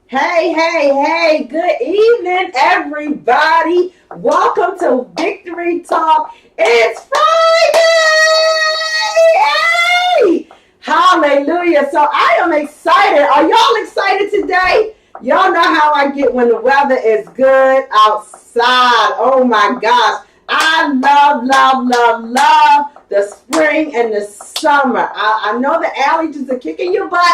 Hey, hey, hey, good evening, everybody. Welcome to Victory Talk. It's Friday! Hey! Hallelujah. So I am excited. Are y'all excited today? Y'all know how I get when the weather is good outside. Oh my gosh. I love the spring and the summer. I know the allergies are kicking your butt,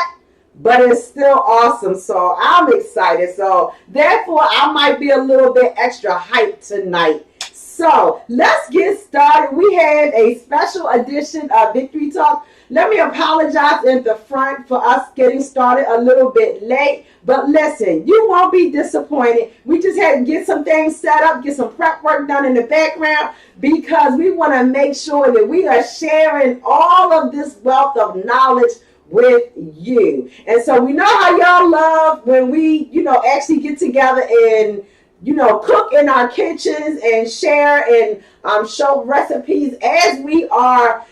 but it's still awesome. So I'm excited. So therefore, I might be a little bit extra hyped tonight. So let's get started. We had a special edition of Victory Talk. Let me apologize in the front for us getting started a little bit late. But listen, you won't be disappointed. We just had to get some things set up, get some prep work done in the background because we want to make sure that we are sharing all of this wealth of knowledge with you. And so we know how y'all love when we, actually get together and, cook in our kitchens and share and show recipes as we are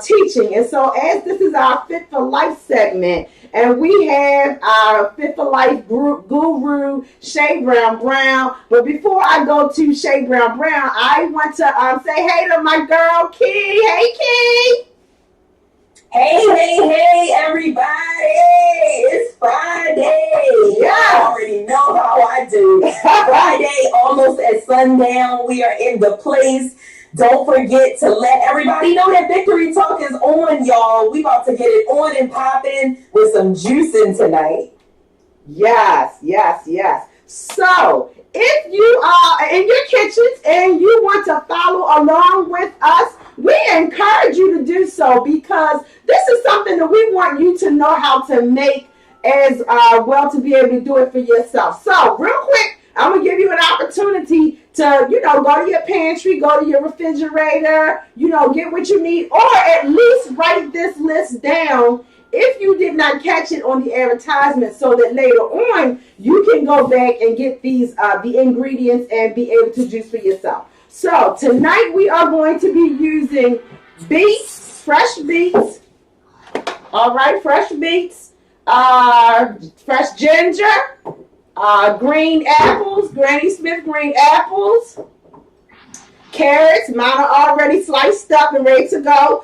teaching. And so as this is our Fit for Life segment, and we have our Fit for Life guru, Shay Brown. But before I go to Shay Brown, I want to say hey to my girl, Key. Hey, Key. Hey, everybody. It's Friday. Yes. You already know how I do. Friday, almost at sundown. We are in the place. Don't forget to let everybody know that Victory Talk is on, y'all. We about to get it on and popping with some juicing tonight. Yes. So, if you are in your kitchens and you want to follow along with us, we encourage you to do so because this is something that we want you to know how to make as well to be able to do it for yourself. So, real quick, I'm going to give you an opportunity to, go to your pantry, go to your refrigerator, get what you need, or at least write this list down if you did not catch it on the advertisement so that later on you can go back and get these the ingredients and be able to juice for yourself. So tonight we are going to be using beets, fresh beets. All right, fresh beets, fresh ginger, green apples, Granny Smith green apples, carrots. Mine are already sliced up and ready to go.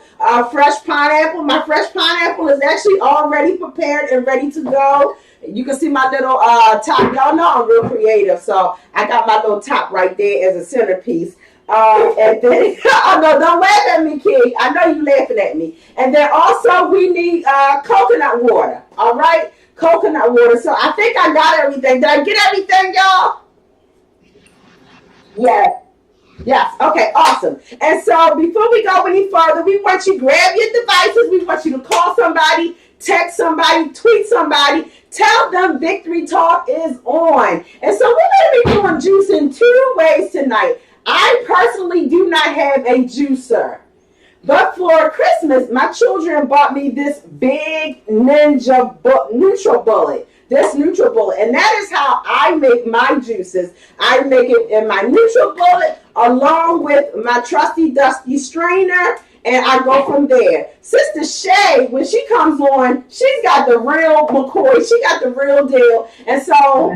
Fresh pineapple. My fresh pineapple is actually already prepared and ready to go. You can see my little top. Y'all know I'm real creative, so I got my little top right there as a centerpiece. And then, oh no, don't laugh at me, kid. I know you laughing at me. And then also we need coconut water. All right, coconut water. So I think I got everything. Did I get everything, y'all? Yes. Okay, awesome. And so before we go any further, we want you to grab your devices. We want you to call somebody, text somebody, tweet somebody, tell them Victory Talk is on. And so we're going to be doing juice in two ways tonight. I personally do not have a juicer. But for Christmas, my children bought me this big NutriBullet. This NutriBullet. And that is how I make my juices. I make it in my NutriBullet along with my trusty dusty strainer. And I go from there. Sister Shay, when she comes on, she's got the real McCoy. She got the real deal. And so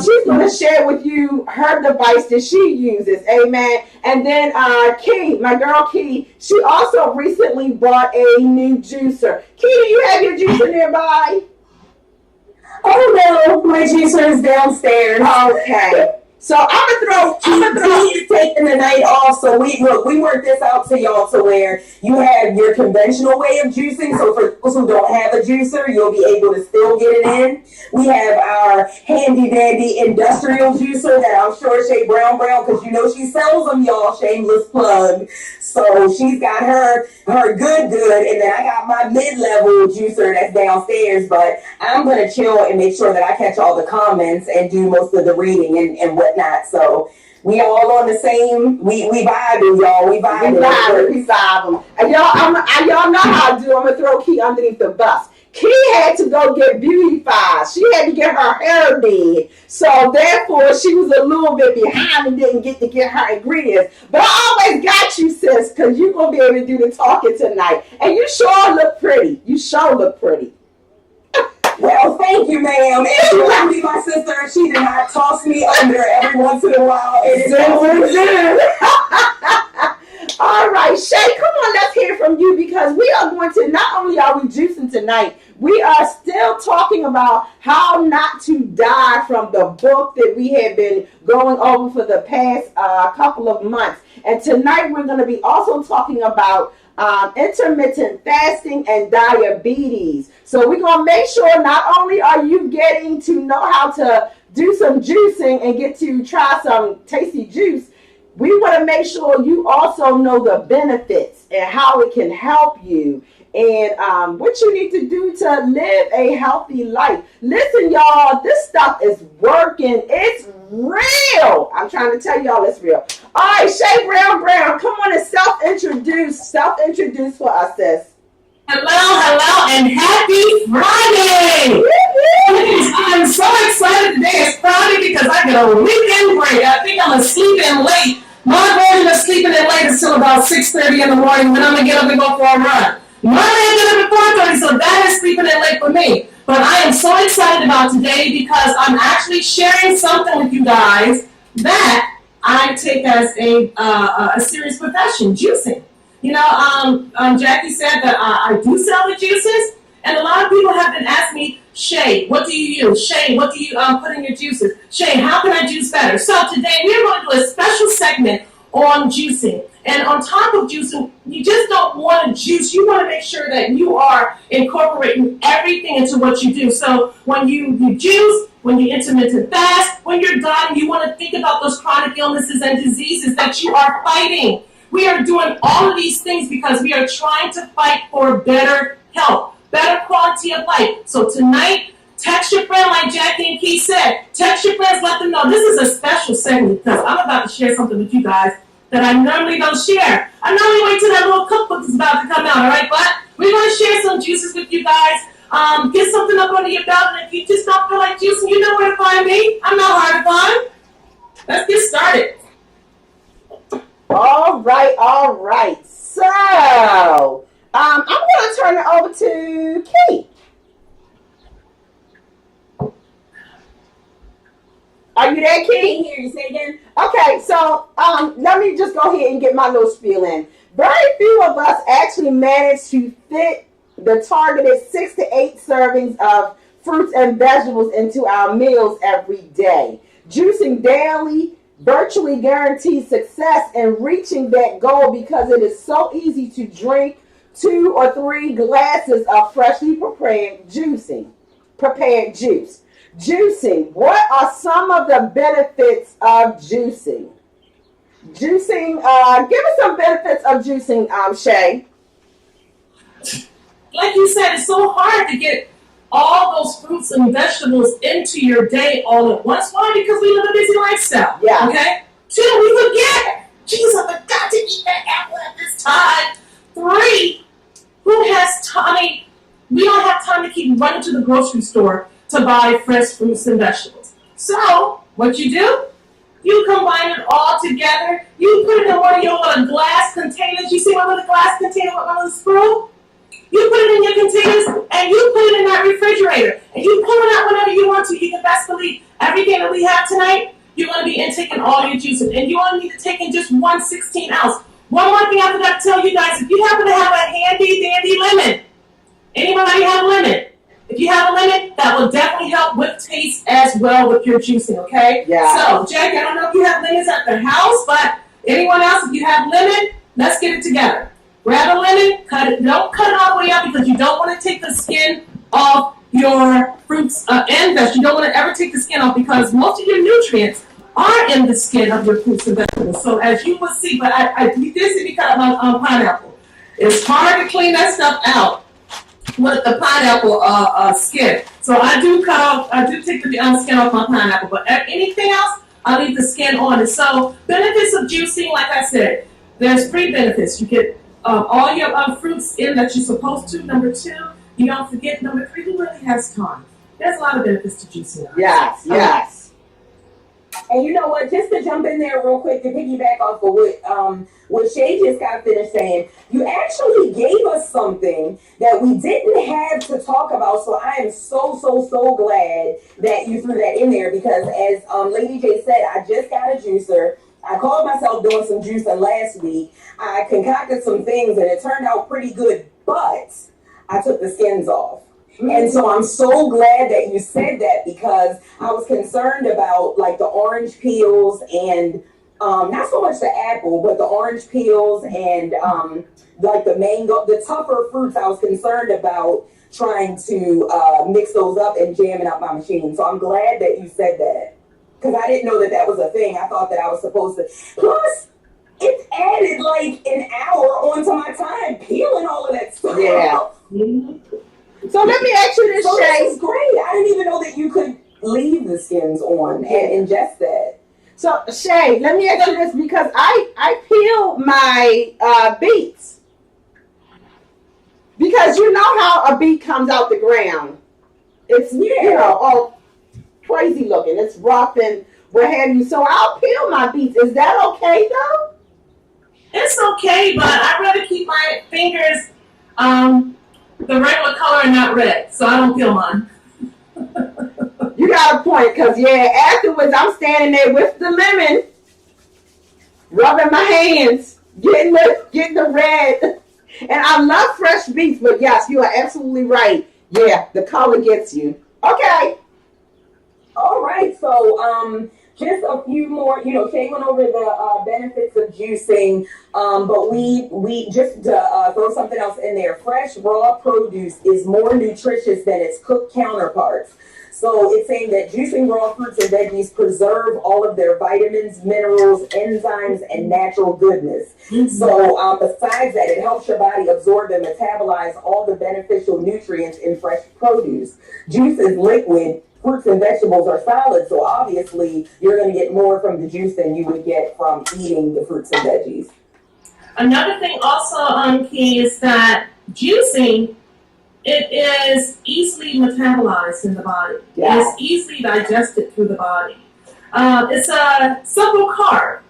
she's going to share with you her device that she uses. Amen. And then Key, my girl Key, she also recently bought a new juicer. Key, do you have your juicer nearby? Oh no, my juicer is downstairs. Okay. So I'm gonna throw. He's taking the night off. So we worked this out to y'all to where you have your conventional way of juicing. So for those who don't have a juicer, you'll be able to still get it in. We have our handy dandy industrial juicer that I'm sure Shay Brown, because she sells them, y'all. Shameless plug. So she's got her good, and then I got my mid-level juicer that's downstairs. But I'm gonna chill and make sure that I catch all the comments and do most of the reading and whatnot. So we all on the same. We vibing, y'all. We vibing. And y'all know how I do. I'm gonna throw Key underneath the bus. Key had to go get beautified. She had to get her hair did. So therefore, she was a little bit behind and didn't get to get her ingredients. But I always got you, sis, because you're going to be able to do the talking tonight. And you sure look pretty. You sure look pretty. Well, thank you, ma'am. And she wouldn't be my sister if she did not toss me under every once in a while. All right, Shay, come on, let's hear from you because we are going to, not only are we juicing tonight, we are still talking about how not to die from the book that we have been going over for the past couple of months. And tonight we're going to be also talking about intermittent fasting and diabetes. So we're going to make sure not only are you getting to know how to do some juicing and get to try some tasty juice, we want to make sure you also know the benefits and how it can help you and what you need to do to live a healthy life. Listen, y'all, this stuff is working. It's real. I'm trying to tell y'all it's real. All right, Shay Brown, come on and self-introduce for us, sis. Hello, and happy Friday! I'm so excited today. It's Friday because I get a weekend break. I think I'm going to sleep in late. My version of sleeping in late is till about 6:30 in the morning when I'm going to get up and go for a run. Monday I get up at 4:30, so that is sleeping in late for me. But I am so excited about today because I'm actually sharing something with you guys that I take as a serious profession, juicing. You know, Jackie said that I do sell the juices, and a lot of people have been asking me, Shay, what do you use? Shay, what do you put in your juices? Shay, how can I juice better? So today we're going to do a special segment on juicing. And on top of juicing, you just don't want to juice. You want to make sure that you are incorporating everything into what you do. So when you juice, when you intermittent fast, when you're done, you want to think about those chronic illnesses and diseases that you are fighting. We are doing all of these things because we are trying to fight for better health, better quality of life. So tonight, text your friend like Jackie and Keith said. Text your friends, let them know. This is a special segment because I'm about to share something with you guys that I normally don't share. I normally wait till that little cookbook is about to come out, all right? But we're going to share some juices with you guys. Get something up under your belt, and if you just don't feel like juicing, you know where to find me. I'm not hard to find. Let's get started. All right. So, I'm going to turn it over to Kate. Are you there, Kate? I can't hear you. Say again. Okay, so let me just go ahead and get my little spiel in. Very few of us actually manage to fit the targeted 6 to 8 servings of fruits and vegetables into our meals every day. Juicing daily virtually guarantees success in reaching that goal because it is so easy to drink 2 or 3 glasses of freshly prepared juice. Juicing. What are some of the benefits of juicing? Give us some benefits of juicing, Shay. Like you said, it's so hard to get all those fruits and vegetables into your day all at once. Why? Because we live a busy lifestyle. Yeah. Okay? 2, we forget. Jeez, I forgot to eat that apple at this time. 3, who has time? We don't have time to keep running to the grocery store to buy fresh fruits and vegetables. So, what you do? You combine it all together. You put it in one of your little glass containers. You see one little glass container with one little screw? You put it in your containers and you put it in that refrigerator. And you pull it out whenever you want to. You can best believe everything that we have tonight, you're going to be intaking all your juices. And you only need to take in just 1 16-ounce. One more thing I forgot to tell you guys. If you happen to have a handy dandy lemon, anybody have a lemon? If you have a lemon, that will definitely help with taste as well with your juicing, okay? Yeah. So, Jackie, I don't know if you have lemons at the house, but anyone else, if you have lemon, let's get it together. Grab a lemon, cut it. Don't cut it all the way out because you don't want to take the skin off your fruits and vegetables. You don't want to ever take the skin off because most of your nutrients are in the skin of your fruits and vegetables. So as you will see, but you did see me cut my pineapple. It's hard to clean that stuff out with the pineapple skin. So I do take the skin off my pineapple, but anything else, I leave the skin on it. So benefits of juicing, like I said, there's 3 benefits. You get all your fruits in that you're supposed to. Number 2, you don't forget. Number 3, who really has time? There's a lot of benefits to juicing. Yes. And you know what? Just to jump in there real quick to piggyback off of what Shay just got finished saying, you actually gave us something that we didn't have to talk about. So I am so glad that you threw that in there because as Lady J said, I just got a juicer. I called myself doing some juicing last week. I concocted some things and it turned out pretty good, but I took the skins off. And so I'm so glad that you said that because I was concerned about like the orange peels and not so much the apple, but the orange peels and like the mango, the tougher fruits. I was concerned about trying to mix those up and jamming up my machine. So I'm glad that you said that because I didn't know that that was a thing. I thought that I was supposed to. Plus, it's added like an hour onto my time peeling all of that stuff. Yeah. So let me ask you this, So Shay. this is great. I didn't even know that you could leave the skins on and ingest that. So Shay, let me ask you this because I peel my beets because you know how a beet comes out the ground. It's you know all crazy looking. It's rough and what have you. So I'll peel my beets. Is that okay though? It's okay, but I'd rather keep my fingers the regular color and not red, so I don't peel mine. You got a point, because, afterwards I'm standing there with the lemon, rubbing my hands, getting the red. And I love fresh beets, but yes, you are absolutely right. Yeah, the color gets you. Okay. All right, so just a few more, Shay went over the benefits of juicing, but we just throw something else in there. Fresh raw produce is more nutritious than its cooked counterparts. So it's saying that juicing raw fruits and veggies preserve all of their vitamins, minerals, enzymes, and natural goodness. Mm-hmm. So besides that, it helps your body absorb and metabolize all the beneficial nutrients in fresh produce. Juice is liquid. Fruits and vegetables are solid, so obviously you're going to get more from the juice than you would get from eating the fruits and veggies. Another thing also, Key, is that juicing, it is easily metabolized in the body. Yeah. It's easily digested through the body. It's a simple carb.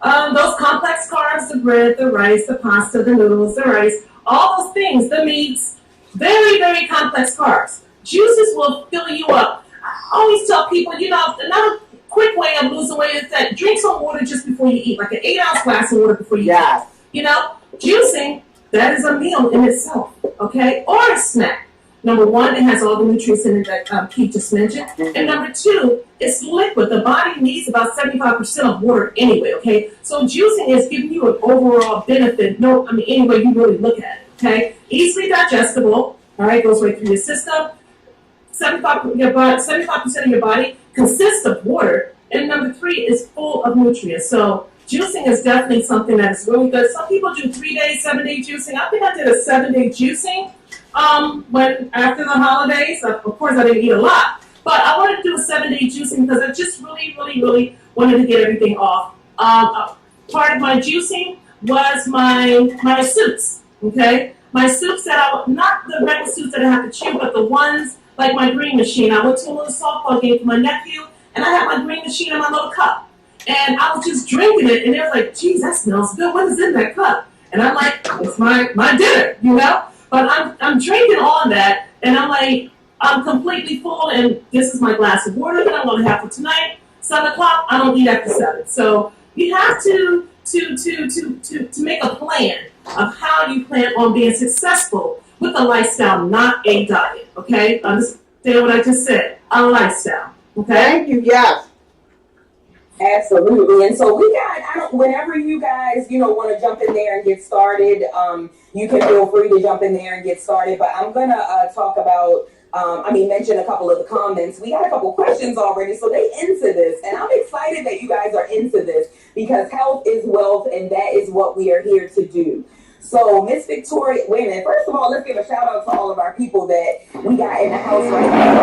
Those complex carbs, the bread, the rice, the pasta, the noodles, the rice, all those things, the meats, very, very complex carbs. Juices will fill you up. I always tell people, another quick way of losing weight is that drink some water just before you eat, like an 8-ounce glass of water before you eat. Juicing, that is a meal in itself, okay? Or a snack. Number one, it has all the nutrients in it that Keith just mentioned. Mm-hmm. And number two, it's liquid. The body needs about 75% of water anyway, okay? So juicing is giving you an overall benefit, any way you really look at it, okay? Easily digestible, all right, goes right through your system. 75% of your body consists of water, and number three is full of nutrients. So juicing is definitely something that is really good. Some people do 3-day, 7-day juicing. I think I did a 7-day juicing when after the holidays. Of course, I didn't eat a lot, but I wanted to do a 7-day juicing because I just really wanted to get everything off. Part of my juicing was my soups. Okay, my soups not the regular soups that I have to chew, but the ones like my green machine. I went to a little softball game for my nephew, and I had my green machine in my little cup. And I was just drinking it, and they were like, geez, that smells good. What is in that cup? And I'm like, it's my dinner, But I'm drinking on that, and I'm like, I'm completely full, and this is my glass of water that I'm going to have for tonight. 7 o'clock, I don't eat after 7. So you have to make a plan of how you plan on being successful with a lifestyle, not a diet, okay? Understand what I just said, a lifestyle, okay? Thank you, yes. Absolutely. And so whenever you guys, want to jump in there and get started, you can feel free to jump in there and get started. But I'm going to talk about, mention a couple of the comments. We got a couple questions already, so they into this. And I'm excited that you guys are into this because health is wealth, and that is what we are here to do. So Miss Victoria, wait a minute. First of all, let's give a shout out to all of our people that we got in the house right now.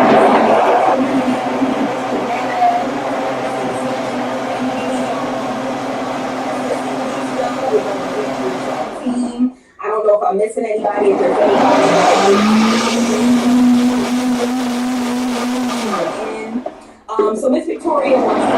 I don't know if I'm missing anybody. If there's anybody So Miss Victoria wants to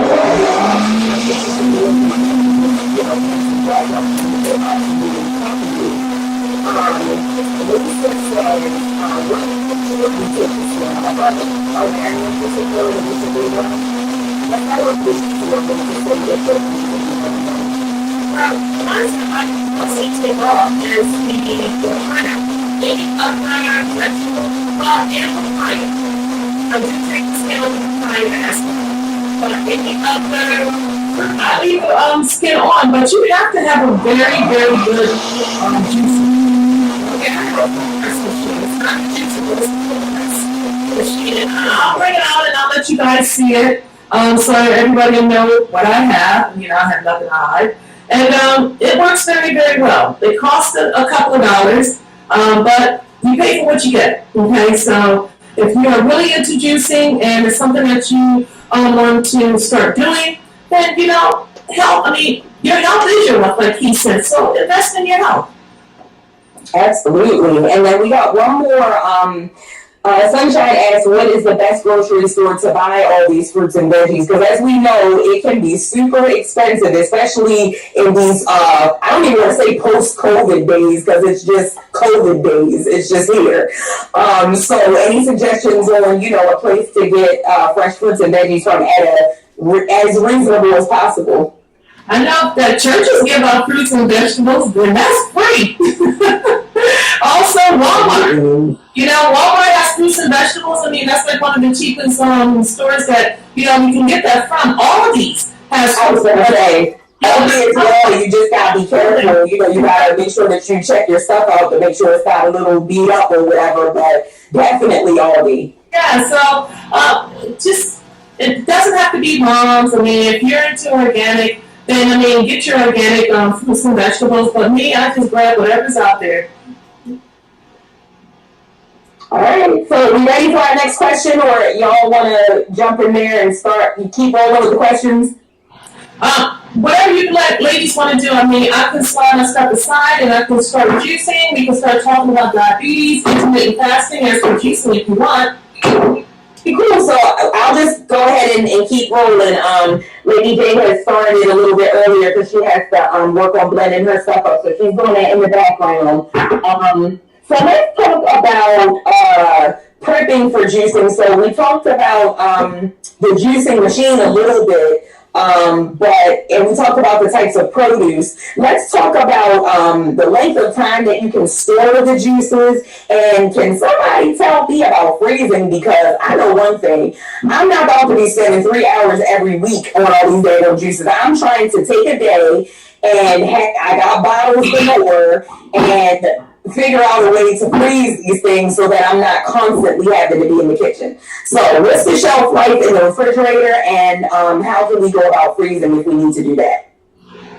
I do take the skin off the time aspect. But any other, I leave the skin on, but you have to have a very, very good juicer. Okay, I have a press machine. It's not a juicer, but it's a press machine. And I'll bring it out and I'll let you guys see it. So everybody will know what I have. You know, I have nothing to hide. And it works very, very well. It costs a couple of dollars, but you pay for what you get. Okay, so if you are really into juicing and it's something that you want to start doing, then, you know, health, I mean, your health is your wealth, like he said, so invest in your health. Absolutely. And then we got one more. Sunshine asks, what is the best grocery store to buy all these fruits and veggies? Because as we know, it can be super expensive, especially in these, I don't even want to say post-COVID days, because it's just COVID days. It's just here. So any suggestions on, you know, a place to get fresh fruits and veggies from at as reasonable as possible? I know that churches give out fruits and vegetables, and that's free. Also, Walmart. You know, Walmart has fruits and vegetables. I mean, that's like one of the cheapest stores that, you know, you can get that from. All of these has I was going to say, Aldi as well, you just got to be careful. You know, you got to make sure that you check your stuff out to make sure it's not a little beat up or whatever, but definitely Aldi. Yeah, so just, it doesn't have to be moms. I mean, if you're into organic, then, I mean, get your organic fruits and vegetables. But me, I just grab whatever's out there. All right, so we ready for our next question, or y'all want to jump in there and start, keep rolling with the questions? Whatever you ladies want to do. I mean, I can slide my stuff aside and I can start juicing. We can start talking about diabetes, intermittent fasting, and start juicing if you want. Cool, so I'll just go ahead and keep rolling. Lady J has started a little bit earlier because she has to work on blending her stuff up, so she's doing that in the background. So let's talk about prepping for juicing. So we talked about the juicing machine a little bit, and we talked about the types of produce. Let's talk about the length of time that you can store the juices. And can somebody tell me about freezing? Because I know one thing, I'm not about to be spending 3 hours every week on all these damn juices. I'm trying to take a day and I got bottles galore and figure out a way to freeze these things so that I'm not constantly having to be in the kitchen. So what's the shelf life in the refrigerator, and how can we go about freezing if we need to do that?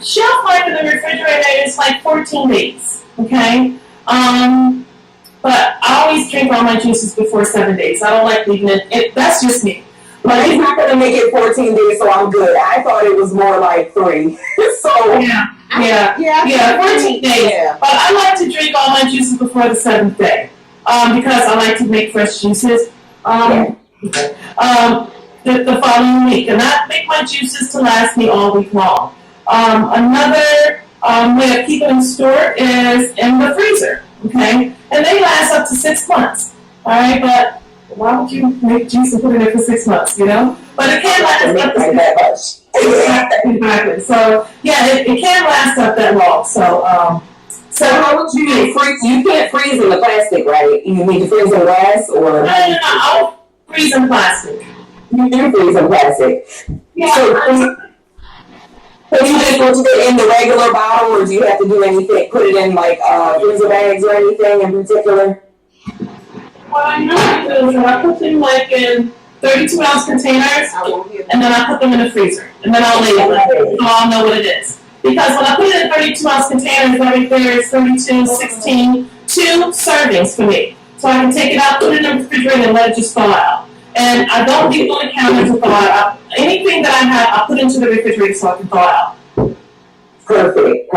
Shelf life in the refrigerator is like 14 days, okay? But I always drink all my juices before 7 days. I don't like leaving it. That's just me. But he's not going to make it 14 days, so I'm good. I thought it was more like 3. So yeah, 14 days. Yeah. But I like to drink all my juices before the 7th day because I like to make fresh juices the following week. And I make my juices to last me all week long. Another way of keeping them stored is in the freezer, okay? And they last up to 6 months, all right? But why would you make juice and put it in for 6 months, you know? But it can last up to that much. Exactly. So yeah, it can last up that long. So so how would you freeze? You can't freeze in the plastic, right? You need to freeze in glass, or no. I'll freeze in plastic. You do freeze in plastic. Yeah. So you just put it in the regular bottle, or do you have to do anything? Put it in like freezer bags or anything in particular? What I know is I put them like in 32-ounce containers, and then I put them in the freezer, and then I'll label it, so I'll know what it is. Because when I put it in 32-ounce containers, right there is 32, 16, 2 servings for me. So I can take it out, put it in the refrigerator, and let it just thaw out. And I don't leave it on the counter to thaw out. Anything that I have, I put into the refrigerator so I can thaw out. Perfect.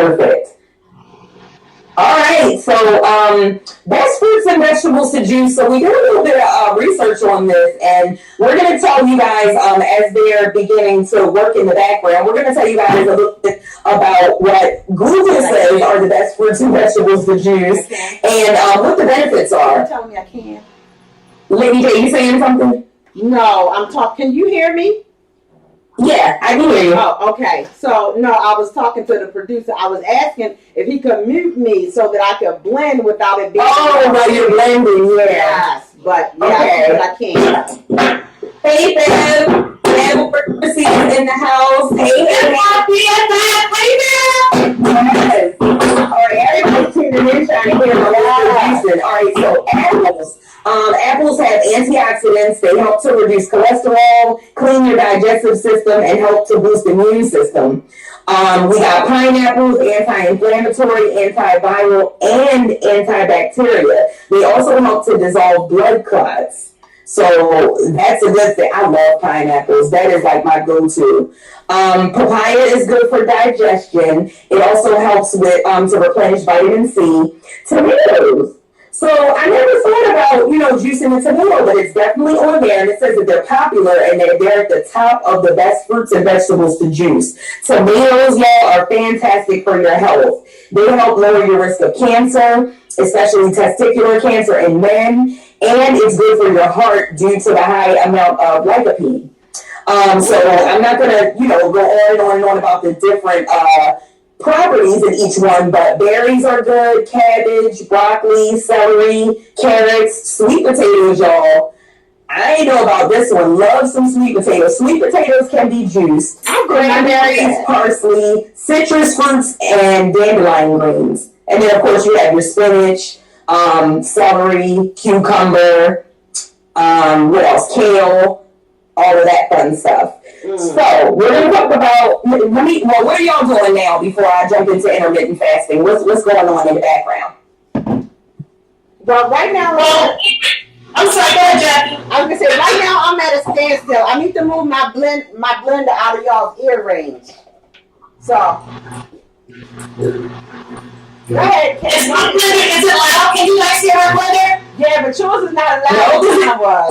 All right, so best fruits and vegetables to juice. So we did a little bit of research on this, and we're going to tell you guys as they're beginning to work in the background. We're going to tell you guys a little bit about what Google says are the best fruits and vegetables to juice, and what the benefits are. You're telling me I can't. Lady J, you saying something? No, I'm talking. Can you hear me? Yeah, I can hear you. Oh, okay. So, no, I was talking to the producer. I was asking if he could mute me so that I could blend without it being... Oh, while you're blending, yeah. Yes, but yeah, Okay. but I can't. Hey, Bev. Bev is in the house. Hey, yes. All right, everybody's tuning in trying to hear my reason. All right, so apples. Apples have antioxidants. They help to reduce cholesterol, clean your digestive system, and help to boost the immune system. We got pineapples, anti-inflammatory, antiviral, and antibacterial. They also help to dissolve blood clots. So that's a good thing. I love pineapples. That is like my go-to. Papaya is good for digestion. It also helps with to replenish vitamin C. Tomatoes. So I never thought about, juicing a tomato, but it's definitely on there, and it says that they're popular and that they're at the top of the best fruits and vegetables to juice. Tomatoes, y'all, are fantastic for your health. They help lower your risk of cancer, especially testicular cancer in men, and it's good for your heart due to the high amount of lycopene. So I'm not going to, go on and on and on about the different properties in each one, but berries are good, cabbage, broccoli, celery, carrots, sweet potatoes, y'all. I ain't know about this one. Love some sweet potatoes. Sweet potatoes can be juiced. Cranberries, parsley, citrus fruits, and dandelion greens. And then, of course, you have your spinach, celery, cucumber, what else? Kale, all of that fun stuff. So we're going to talk about, what are y'all doing now before I jump into intermittent fasting? What's going on in the background? Well, right now, I'm sorry, go ahead, Jackie. I was going to say, right now I'm at a standstill. I need to move my blender out of y'all's ear range. So, go ahead. Is my blender, is it loud? Can you guys hear my blender? Yeah, but yours is not as loud as mine was.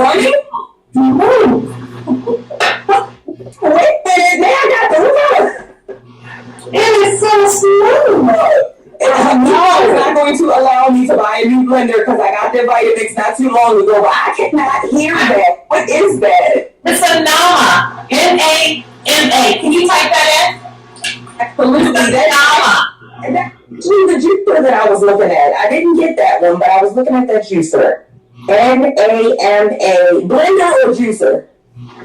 Wait a minute, now I got the remote. It is so smooth. No, it's not going to allow me to buy a new blender because I got the Vitamix not too long ago, but I cannot hear that. What is that? It's a NAMA. NAMA. Can you type that in? Absolutely. That's the juicer that I was looking at. I didn't get that one, but I was looking at that juicer. NAMA. Blender or juicer?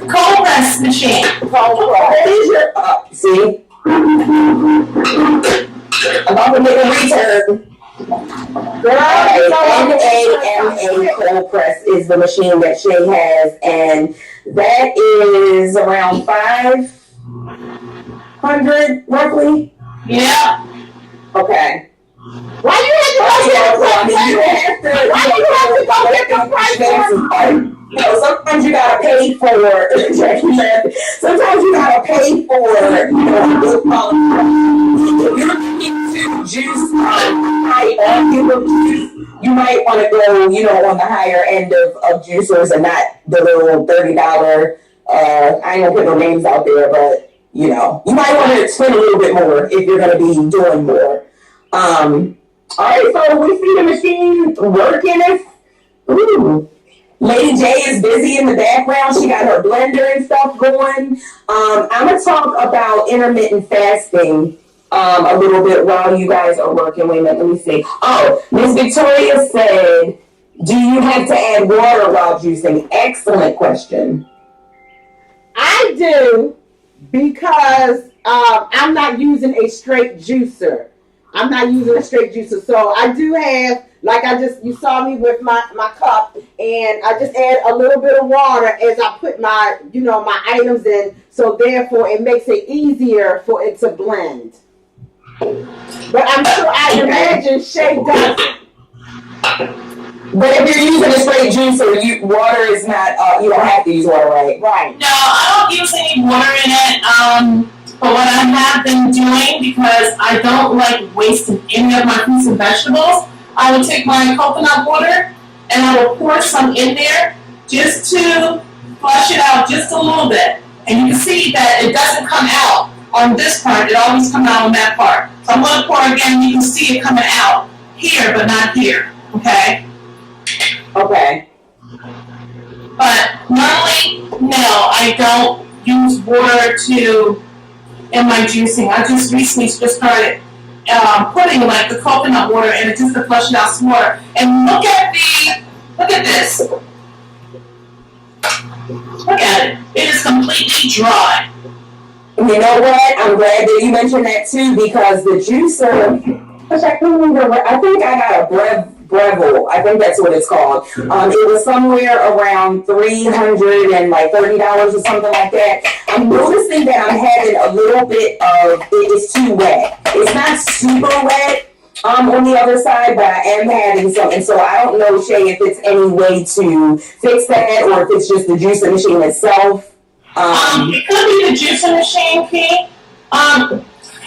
Cold press machine. Cold press. What is your see? I'm about to make a return. NAMA cold press is the machine that Shay has, and that is around 500 roughly. Yeah. Okay. Why you have to go get the price? Sometimes you gotta pay for Jackie said. Sometimes you gotta pay for good quality. If you're looking to juice you might want to go, on the higher end of juicers and not the little $30. I ain't gonna put no names out there, but you might want to spend a little bit more if you're gonna be doing more. All right, so we see the machine working. Ooh. Lady J is busy in the background. She got her blender and stuff going. I'm going to talk about intermittent fasting a little bit while you guys are working. Wait a minute, let me see. Oh, Miss Victoria said, do you have to add water while juicing? Excellent question. I do, because I'm not using a straight juicer. So I do have, you saw me with my cup, and I just add a little bit of water as I put my items in. So therefore it makes it easier for it to blend. But I'm sure I imagine Shay doesn't. But if you're using a straight juicer, water is not, you don't have to use water, right? Right. No, I don't use any water in it. But what I have been doing, because I don't like wasting any of my fruits and vegetables, I will take my coconut water and I will pour some in there just to flush it out just a little bit. And you can see that it doesn't come out on this part, it always comes out on that part. So I'm going to pour again, you can see it coming out here, but not here, okay? Okay. But normally, no, I don't use water in my juicing. I just recently just started putting like the coconut water in it just to flush it out some more. And look at this. Look at it. It is completely dry. You know what? I'm glad that you mentioned that too, because the juicer, which I can't remember, I think I got a Breville. I think that's what it's called. It was somewhere around $330 or something like that. I'm noticing that I'm having a little bit of it is too wet. It's not super wet on the other side, but I am having some. And so I don't know, Shay, if it's any way to fix that or if it's just the juicing machine itself. It could be the juicing machine, P.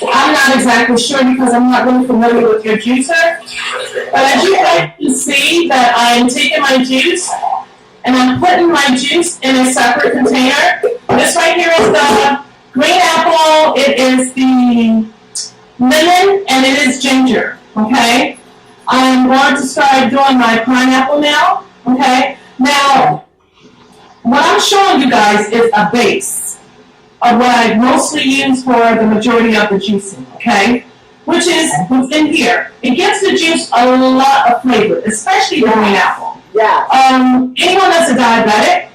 I'm not exactly sure because I'm not really familiar with your juicer. But as you guys can see that I'm taking my juice and I'm putting my juice in a separate container. This right here is the green apple, it is the lemon, and it is ginger, okay? I'm going to start doing my pineapple now, okay? Now, what I'm showing you guys is a base of what I mostly use for the majority of the juicing, okay? Which is what's in here. It gives the juice a lot of flavor, especially the green apple. Yeah. Anyone that's a diabetic,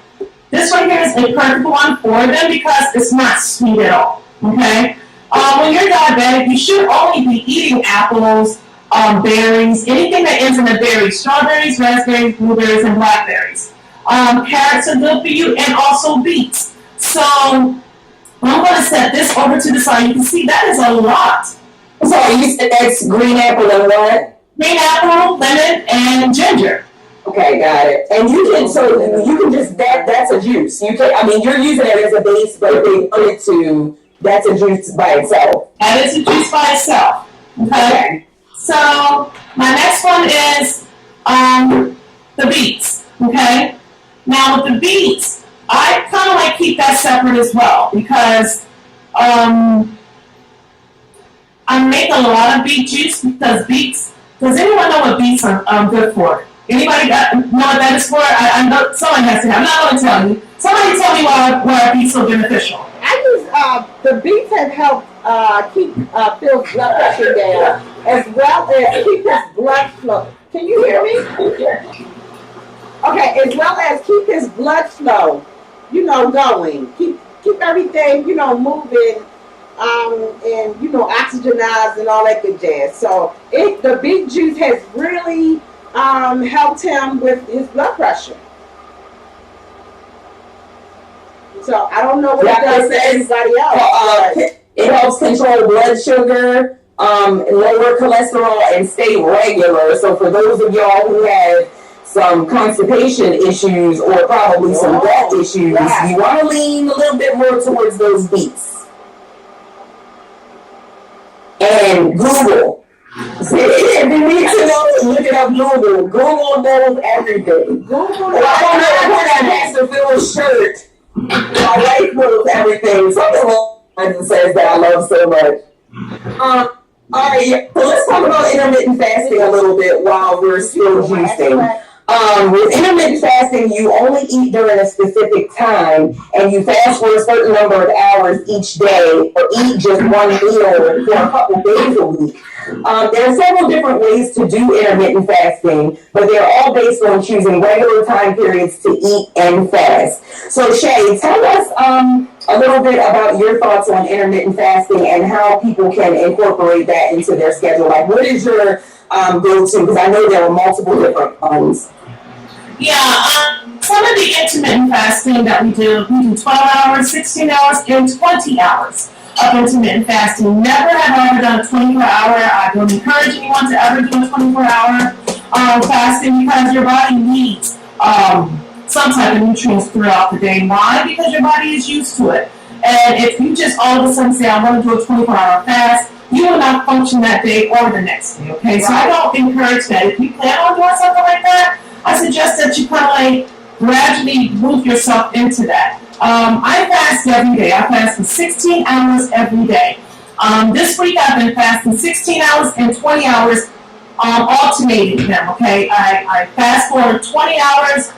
this one here is a perfect one for them because it's not sweet at all, okay? When you're diabetic, you should only be eating apples, berries, anything that ends in a berry, strawberries, raspberries, blueberries, and blackberries. Carrots are good for you, and also beets. So I'm going to set this over to the side. You can see that is a lot. So you said that's green apple and what? Green apple, lemon, and ginger. Okay, got it. And you can just that's a juice. You can, I mean, you're using it as a base, but they put it to that's a juice by itself. That is a juice by itself. Okay. So my next one is the beets. Okay. Now with the beets, I kind of like keep that separate as well because I make a lot of beet juice because beets. Does anyone know what beets are good for? Anybody know what that is for? I know someone has to have. I'm not going to tell you. Somebody tell me why beets are beneficial. I use the beets have helped keep Phil's blood pressure down, as well as keep his blood flow. Can you hear me? Okay, as well as keep his blood flow, going. Keep everything, moving, and oxygenized and all that good jazz. So the beet juice has really helped him with his blood pressure. So I don't know what it does to anybody else. It helps control blood sugar, lower cholesterol, and stay regular. So for those of y'all who have some constipation issues or probably some gut issues, you want to lean a little bit more towards those beets. And Google. If you need to know, look it up. Google knows everything. I want to put that Pastor Phil's shirt. My wife knows everything. Something along says that I love so much. All right, so let's talk about intermittent fasting a little bit while we're still juicing. With intermittent fasting, you only eat during a specific time, and you fast for a certain number of hours each day, or eat just one meal for a couple days a week. There are several different ways to do intermittent fasting, but they're all based on choosing regular time periods to eat and fast. So Shay, tell us a little bit about your thoughts on intermittent fasting and how people can incorporate that into their schedule. Like, what is your go-to? Because I know there are multiple different ones. Yeah, some of the intermittent fasting that we do 12 hours, 16 hours, and 20 hours of intermittent fasting. Never have I ever done a 24-hour. I don't encourage anyone to ever do a 24-hour fasting because your body needs some type of nutrients throughout the day. Why? Because your body is used to it. And if you just all of a sudden say, I want to do a 24-hour fast, you will not function that day or the next day, okay? So I don't encourage that. If you plan on doing something like that, I suggest that you kind of like gradually move yourself into that. I fast every day. I fast for 16 hours every day. This week I've been fasting 16 hours and 20 hours, alternating them, okay? I fast for 20 hours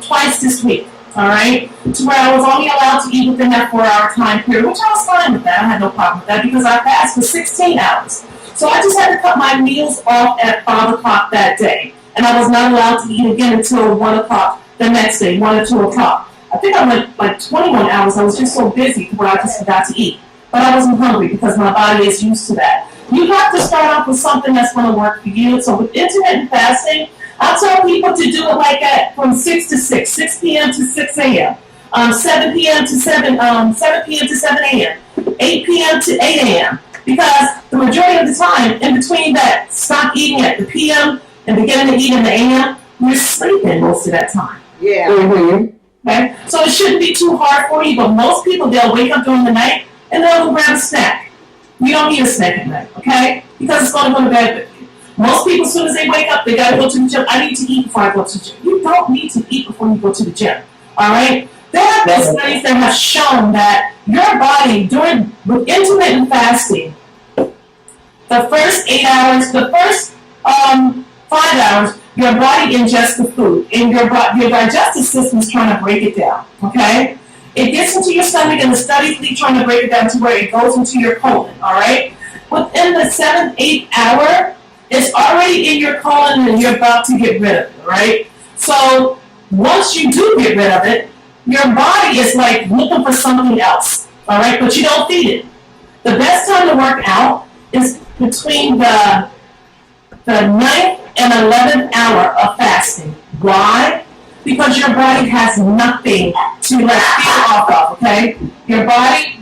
twice this week. All right, to where I was only allowed to eat within that 4-hour time period, which I was fine with that. I had no problem with that because I fast for 16 hours. So I just had to cut my meals off at 5 o'clock that day. And I was not allowed to eat again until 1 o'clock the next day, 1 or 2 o'clock. I think I went like 21 hours. I was just so busy where I just forgot to eat. But I wasn't hungry because my body is used to that. You have to start off with something that's going to work for you. So with intermittent fasting, I tell people to do it like that from 6 to 6, 6 p.m. to 6 a.m., 7 p.m. to 7 p.m. to 7 a.m., 8 p.m. to 8 a.m. Because the majority of the time, in between that, stop eating at the p.m. and beginning to eat in the a.m., you're sleeping most of that time. Yeah. Mm-hmm. Okay? So it shouldn't be too hard for you, but most people, they'll wake up during the night and they'll go grab a snack. You don't need a snack at night, okay? Because it's going to go to bed with you. Most people, as soon as they wake up, they got to go to the gym. I need to eat before I go to the gym. You don't need to eat before you go to the gym. All right? There have been studies that have shown that your body, with intermittent fasting, the first 8 hours, the first 5 hours, your body ingests the food. And your digestive system is trying to break it down. Okay? It gets into your stomach, and the studies keep trying to break it down to where it goes into your colon. All right? Within the 7th, 8th hour, it's already in your colon and you're about to get rid of it, right? So once you do get rid of it, your body is like looking for something else, all right? But you don't feed it. The best time to work out is between the 9th and 11th hour of fasting. Why? Because your body has nothing to like feed off of, okay? Your body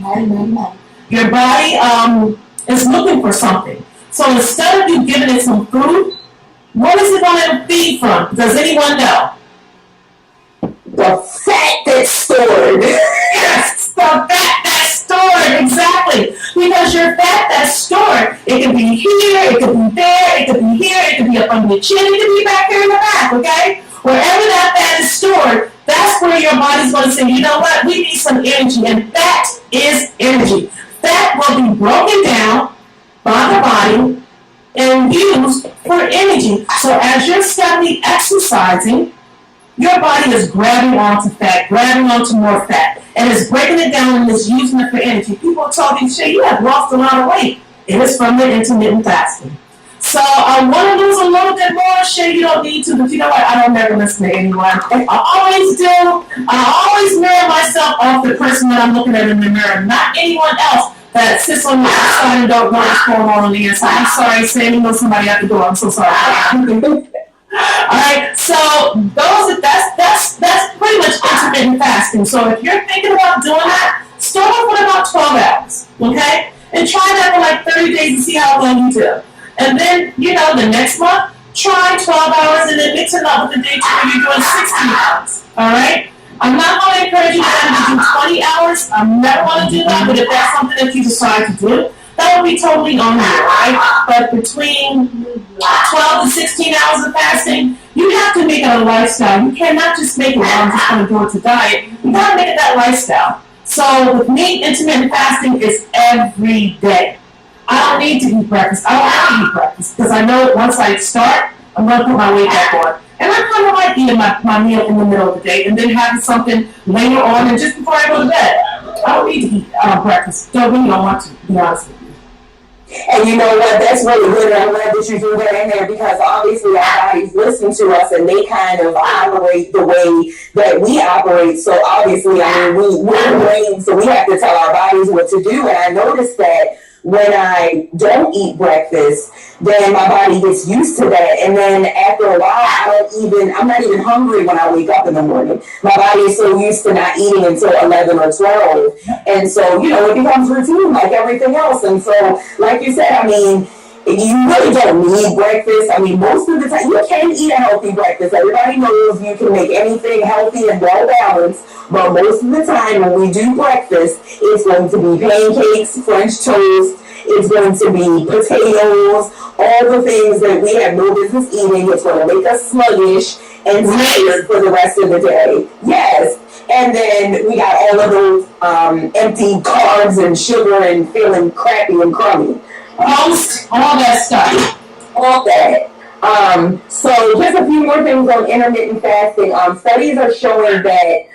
is looking for something. So instead of you giving it some food, what is it going to feed from? Does anyone know? The fat that's stored. Yes, the fat that's stored, exactly. Because your fat that's stored, it can be here, it can be there, it can be here, it can be up under your chin, it can be back here in the back, okay? Wherever that fat is stored, that's where your body's going to say, you know what, we need some energy, and fat is energy. Fat will be broken down by the body and used for energy. So as you're steadily exercising, your body is grabbing onto fat, grabbing onto more fat, and it's breaking it down and it's using it for energy. People are talking, Shay, you have lost a lot of weight. It is from the intermittent fasting. So I want to lose a little bit more, Shay, you don't need to, but you know what? I don't never listen to anyone. I always do. I always mirror myself off the person that I'm looking at in the mirror, not anyone else that sits on the outside and don't know what's going on the inside. I'm sorry, Sammy, know somebody at the door. I'm so sorry. All right, so that's pretty much intermittent fasting. So if you're thinking about doing that, start off with about 12 hours, okay? And try that for like 30 days and see how well you do. And then, the next month, try 12 hours and then mix it up with the days where you're doing 16 hours, all right? I'm not going to encourage you to do 20 hours. I never want to do that, but if that's something that you decide to do, that would be totally on you, right? But between 12 to 16 hours of fasting, you have to make it a lifestyle. You cannot just make it, I'm just going to do it to diet. You got to make it that lifestyle. So with me, intermittent fasting is every day. I don't need to eat breakfast. I don't have to eat breakfast because I know once I start, I'm going to put my weight back on. And I kind of like eating my meal in the middle of the day and then having something later on and just before I go to bed. I don't need to eat breakfast. Don't want to, be honest with you. And you know what? That's really good. And I'm glad that you threw that in there because obviously our bodies listen to us and they kind of operate the way that we operate. So obviously, we're brains, so we have to tell our bodies what to do. And I noticed that when I don't eat breakfast, then my body gets used to that. And then after a while, I'm not even hungry when I wake up in the morning. My body is so used to not eating until 11 or 12. And so, it becomes routine like everything else. And so, like you said, You really don't need breakfast. I mean, most of the time, you can eat a healthy breakfast. Everybody knows you can make anything healthy and well balanced, but most of the time when we do breakfast, it's going to be pancakes, French toast, it's going to be potatoes, all the things that we have no business eating. It's going to make us sluggish and tired for the rest of the day. Yes. And then we got all of those empty carbs and sugar and feeling crappy and crummy. All that stuff. All that. So just a few more things on intermittent fasting. Studies are showing that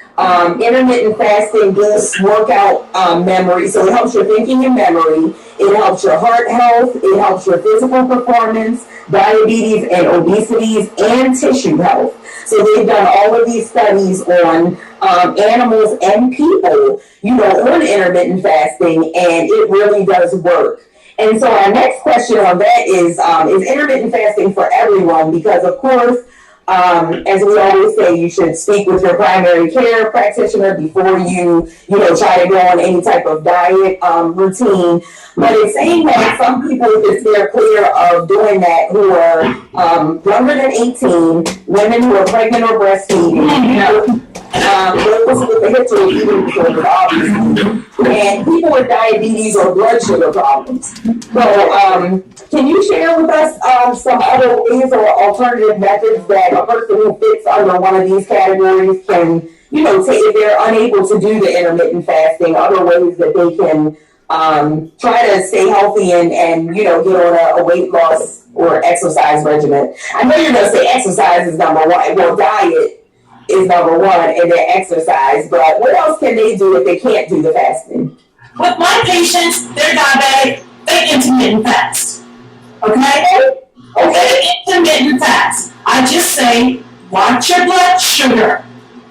intermittent fasting boosts workout memory. So it helps your thinking and memory. It helps your heart health. It helps your physical performance, diabetes and obesity, and tissue health. So they've done all of these studies on animals and people, on intermittent fasting, and it really does work. And so our next question on that is intermittent fasting for everyone? Because of course, as we always say, you should speak with your primary care practitioner before you try to go on any type of diet routine. But it's saying that some people, if they're clear of doing that, who are younger than 18, women who are pregnant or breastfeeding, those with a history of eating disorders, obviously, and people with diabetes or blood sugar problems. So, can you share with us some other ways or alternative methods that a person who fits under one of these categories can, take if they're unable to do the intermittent fasting, other ways that they can try to stay healthy and get on a weight loss or exercise regimen? I know you're going to say exercise is number one. Well, diet is number one, and then exercise. But what else can they do if they can't do the fasting? With my patients, they're diabetic, they intermittent fast. Okay? Intermittent fast. I just say, watch your blood sugar.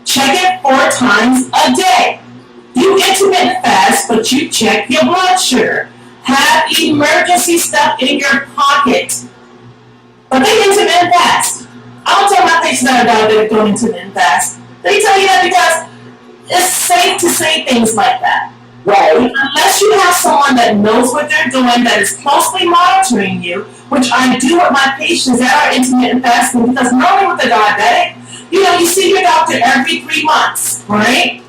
Check it 4 times a day. You intermittent fast, but you check your blood sugar. Have emergency stuff in your pocket. But they intermittent fast. I don't tell my patients that are diabetic don't intermittent fast. They tell you that because it's safe to say things like that. Right. Unless you have someone that knows what they're doing, that is closely monitoring you, which I do with my patients that are intermittent fasting, because normally with a diabetic, you see your doctor every 3 months, right?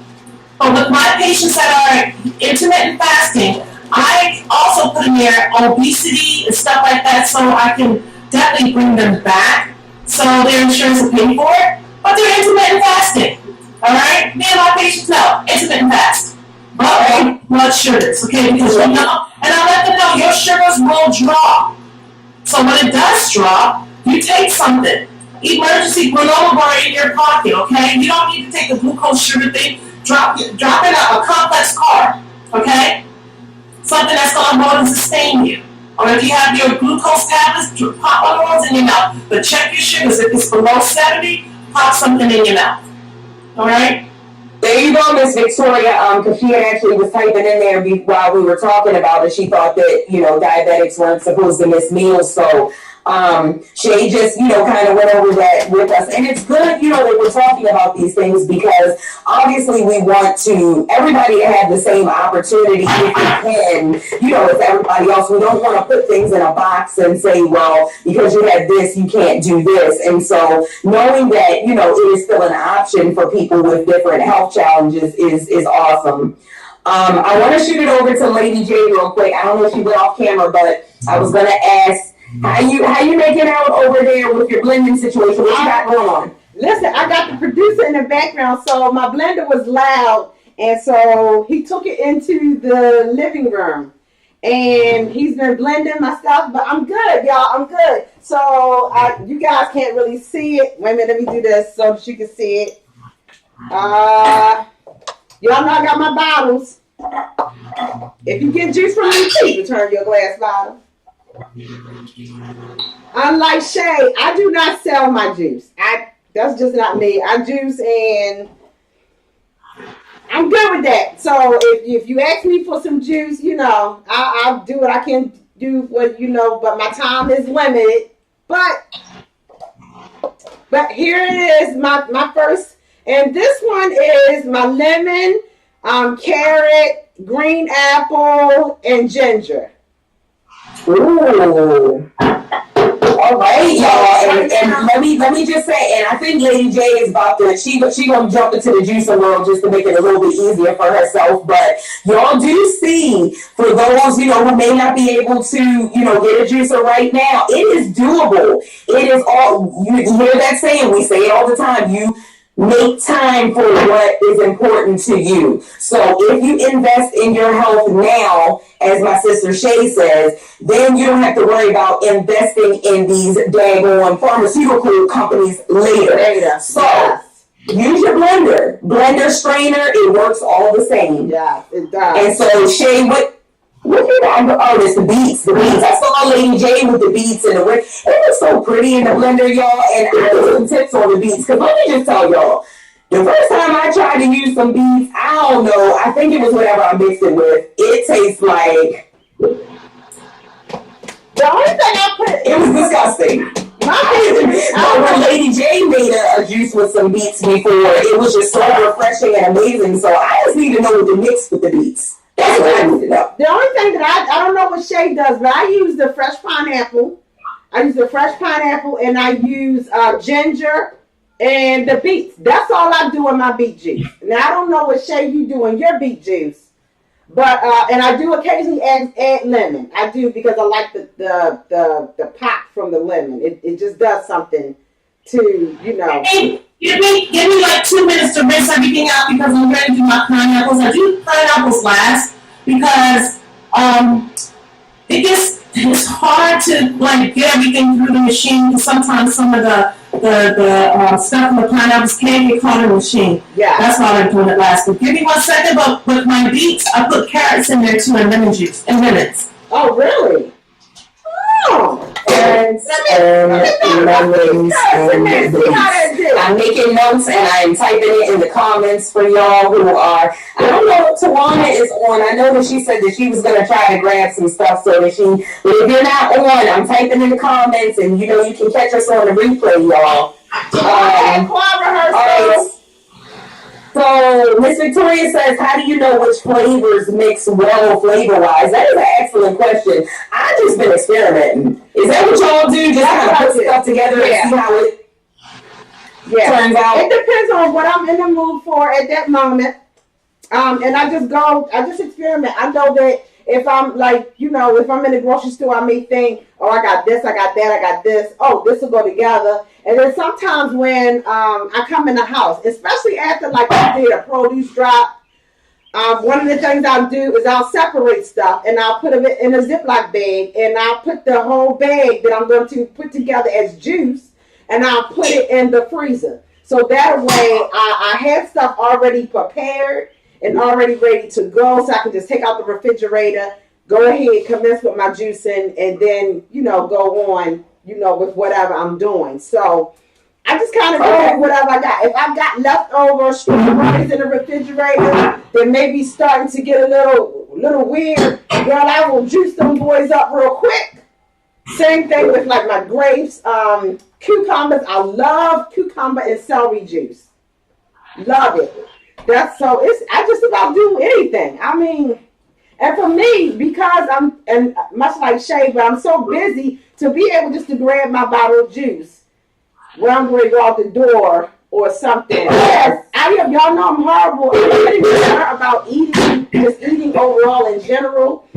But with my patients that are intermittent fasting, I also put in there obesity and stuff like that, so I can definitely bring them back, so their insurance will pay for it, but they're intermittent fasting, all right? Me and my patients know, intermittent fast. Blood sugars, okay? Because and I let them know your sugars will drop. So when it does drop, you take something. Emergency granola bar in your pocket, okay? You don't need to take the glucose sugar thing. Drop it a complex carb, okay? Something that's going to more than sustain you. Or if you have your glucose tablets, pop one of those in your mouth. But check your sugars. If it's below 70, pop something in your mouth. All right? There you go, Miss Victoria, because she actually was typing in there while we were talking about it. She thought that, diabetics weren't supposed to miss meals. So she just, kind of went over that with us. And it's good, that we're talking about these things, because obviously we want everybody to have the same opportunity if we can, as everybody else. We don't want to put things in a box and say, well, because you had this, you can't do this. And so knowing that, it is still an option for people with different health challenges is awesome. I want to shoot it over to Lady J real quick. I don't know if she went off camera, but I was going to ask, how you making out over there with your blending situation? What you got going on? Listen, I got the producer in the background, so my blender was loud, and so he took it into the living room, and he's been blending my stuff, but I'm good, y'all. I'm good. So you guys can't really see it. Wait a minute, let me do this so that you can see it. Y'all know I got my bottles. If you get juice from me, please return your glass bottle. Unlike Shay, I do not sell my juice. That's just not me. I juice and I'm good with that. So if you ask me for some juice, I'll do what I can do. But my time is limited. But here it is, my first, and this one is my lemon, carrot, green apple, and ginger. Ooh. All right, y'all, and let me just say, and I think Lady J is about to she gonna jump into the juicing world just to make it a little bit easier for herself. But y'all do see, for those who may not be able to get a juicer right now, it is doable. It is all you hear that saying. We say it all the time. You make time for what is important to you. So if you invest in your health now, as my sister Shay says, then you don't have to worry about investing in these daggone pharmaceutical companies later. So use your blender strainer. It works all the same. Yeah, it does. And so Shay, what you got? Oh, it's the beets. I saw Lady J with the beets and the it was so pretty in the blender, y'all. And I put some tips on the beets because let me just tell y'all, the first time I tried to use some beets, I don't know. I think it was whatever I mixed it with. It tastes like the only thing I put. It was disgusting. But when Lady J made a juice with some beets before, it was just so refreshing and amazing. So I just need to know what to mix with the beets. That's what I need to know. The only thing that I don't know what Shay does, but I use the fresh pineapple. And I use ginger and the beets. That's all I do in my beet juice. Now I don't know what Shay you do in your beet juice, but and I do occasionally add lemon. I do because I like the pop from the lemon. It just does something to Hey, give me like 2 minutes to rinse everything out because I'm ready to do my pineapples. I do pineapples last because it's hard to like get everything through the machine. Sometimes some of the stuff in the pineapples can get caught in the machine. Yeah, that's why I'm doing it last. But give me 1 second. But with my beets, I put carrots in there too and lemon juice and lemons. Oh, really? Oh. Lemons. I'm making notes and I'm typing it in the comments for y'all who are. I don't know if Tawana is on. I know that she said that she was going to try to grab some stuff so that but if you're not on, I'm typing in the comments and you can catch us on the replay, y'all. So Miss Victoria says, how do you know which flavors mix well flavor-wise? That is an excellent question. I've just been experimenting. Is that what y'all do? Just kind of put stuff together and see how it turns out? It depends on what I'm in the mood for at that moment. And I just experiment. I know that if I'm if I'm in the grocery store, I may think, oh, I got this, I got that, I got this. Oh, this will go together. And then sometimes when I come in the house, especially after I did a produce drop, one of the things I'll do is I'll separate stuff and I'll put it in a Ziploc bag and I'll put the whole bag that I'm going to put together as juice and I'll put it in the freezer. So that way I have stuff already prepared and already ready to go, so I can just take out the refrigerator, go ahead, commence with my juicing, and then, go on, with whatever I'm doing. So I just kind of go with whatever I got. If I've got leftover strawberries in the refrigerator, they may be starting to get a little weird. Girl, I will juice them boys up real quick. Same thing with my grapes, cucumbers. I love cucumber and celery juice. Love it. I just about do anything. I mean, and for me, because and much like Shay, but I'm so busy to be able just to grab my bottle of juice when I'm going to go out the door or something. Y'all know I'm horrible. I'm pretty concerned about eating overall in general.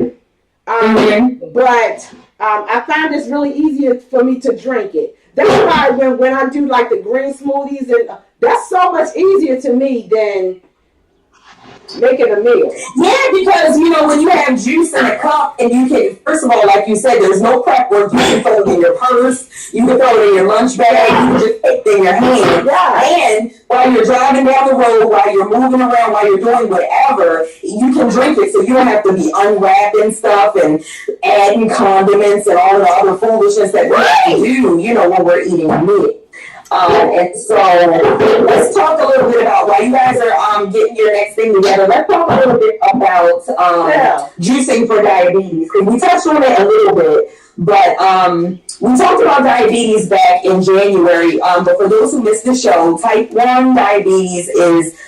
But I find it's really easier for me to drink it. That's why when I do the green smoothies, and that's so much easier to me than making a meal. Yeah, because when you have juice in a cup and you can, first of all, like you said, there's no prep work. You can throw it in your purse, you can throw it in your lunch bag, you can just take it in your hand. Yeah. And while you're driving down the road, while you're moving around, while you're doing whatever, you can drink it. So you don't have to be unwrapping stuff and adding condiments and all the other foolishness that we have to do, when we're eating a meal. And so let's talk a little bit about, while you guys are getting your next thing together, let's talk a little bit about juicing for diabetes. Because we touched on it a little bit, but we talked about diabetes back in January. But for those who missed the show, type 1 diabetes is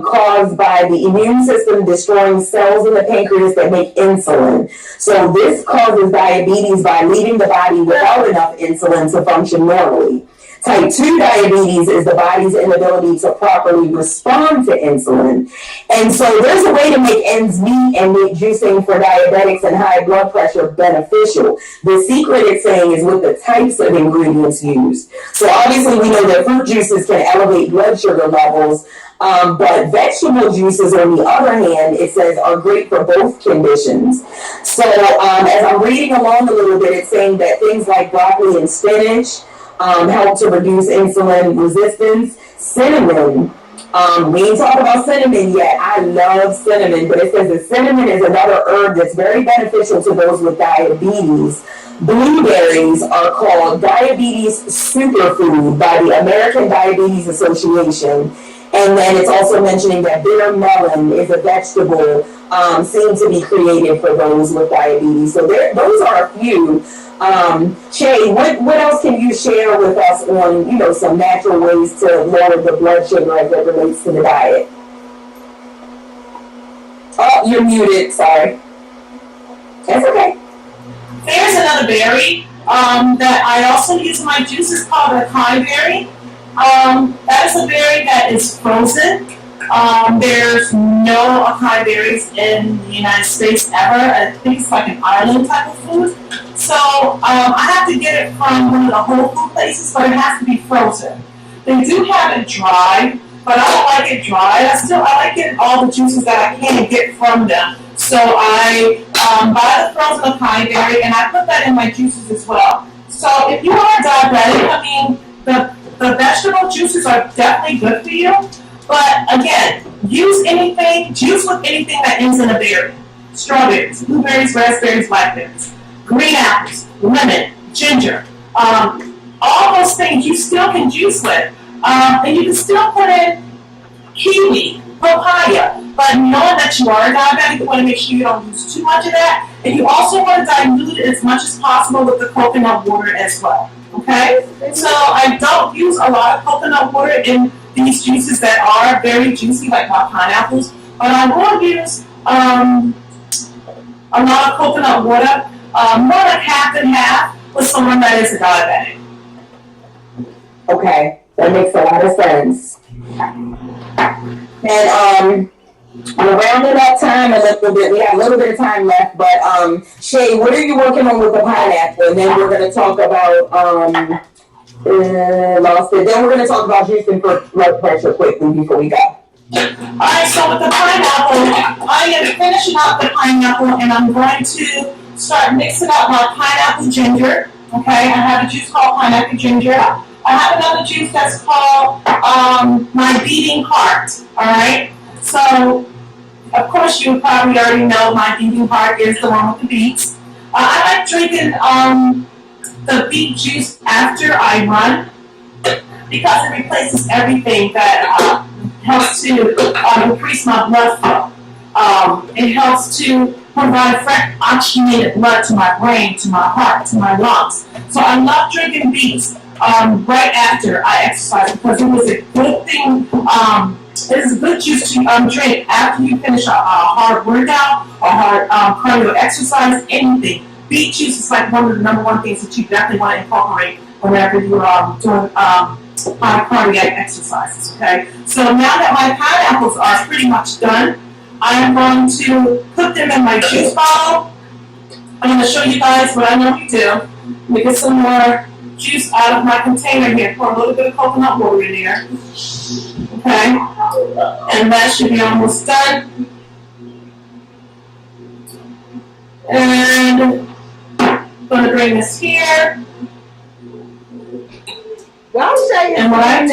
caused by the immune system destroying cells in the pancreas that make insulin. So this causes diabetes by leaving the body without enough insulin to function normally. Type 2 diabetes is the body's inability to properly respond to insulin. And so there's a way to make ends meet and make juicing for diabetics and high blood pressure beneficial. The secret, it's saying, is with the types of ingredients used. So obviously we know that fruit juices can elevate blood sugar levels, but vegetable juices, on the other hand, it says are great for both conditions. So as I'm reading along a little bit, it's saying that things like broccoli and spinach help to reduce insulin resistance. Cinnamon, we ain't talked about cinnamon yet. I love cinnamon, but it says that cinnamon is another herb that's very beneficial to those with diabetes. Blueberries are called diabetes superfood by the American Diabetes Association. And then it's also mentioning that bitter melon is a vegetable seen to be created for those with diabetes. So those are a few. Shay, what else can you share with us on, some natural ways to lower the blood sugar as it relates to the diet? Oh, you're muted. Sorry. That's okay. There's another berry that I also use in my juices called acai berry. That is a berry that is frozen. There's no acai berries in the United States ever. I think it's like an island type of food. So I have to get it from one of the whole food places, but it has to be frozen. They do have it dry, but I don't like it dry. I like getting all the juices that I can get from them. So I buy the frozen acai berry, and I put that in my juices as well. So if you are diabetic, I mean, the vegetable juices are definitely good for you. But again, juice with anything that ends in a berry. Strawberries, blueberries, raspberries, blackberries, green apples, lemon, ginger. All those things you still can juice with. And you can still put in kiwi, papaya. But knowing that you are a diabetic, you want to make sure you don't use too much of that. And you also want to dilute it as much as possible with the coconut water as well. Okay? So I don't use a lot of coconut water in these juices that are very juicy, like my pineapples. But I will use a lot of coconut water, more like half and half, with someone that is a diabetic. Okay, that makes a lot of sense. And we're rounding up time a little bit. We have a little bit of time left, but Shay, what are you working on with the pineapple? And then we're going to talk about lost it. Then we're going to talk about juicing for blood pressure quickly before we go. Alright, so with the pineapple, I am finishing up the pineapple, and I'm going to start mixing up my pineapple ginger. Okay, I have a juice called pineapple ginger. I have another juice that's called my beating heart. Alright, so of course you probably already know my beating heart is the one with the beets. I like drinking the beet juice after I run because it replaces everything that helps to increase my blood flow. It helps to provide fresh oxygenated blood to my brain, to my heart, to my lungs. So I love drinking beets right after I exercise because it was a good thing. It is a good juice to drink after you finish a hard workout or hard cardio exercise, anything. Beet juice is like one of the number one things that you definitely want to incorporate whenever you're doing high cardiac exercises, okay? So now that my pineapples are pretty much done, I am going to put them in my juice bottle. I'm going to show you guys what I normally do. Let me get some more juice out of my container here. Pour a little bit of coconut water in there. Okay? And that should be almost done. And I'm going to bring this here. Well, Shay, and what I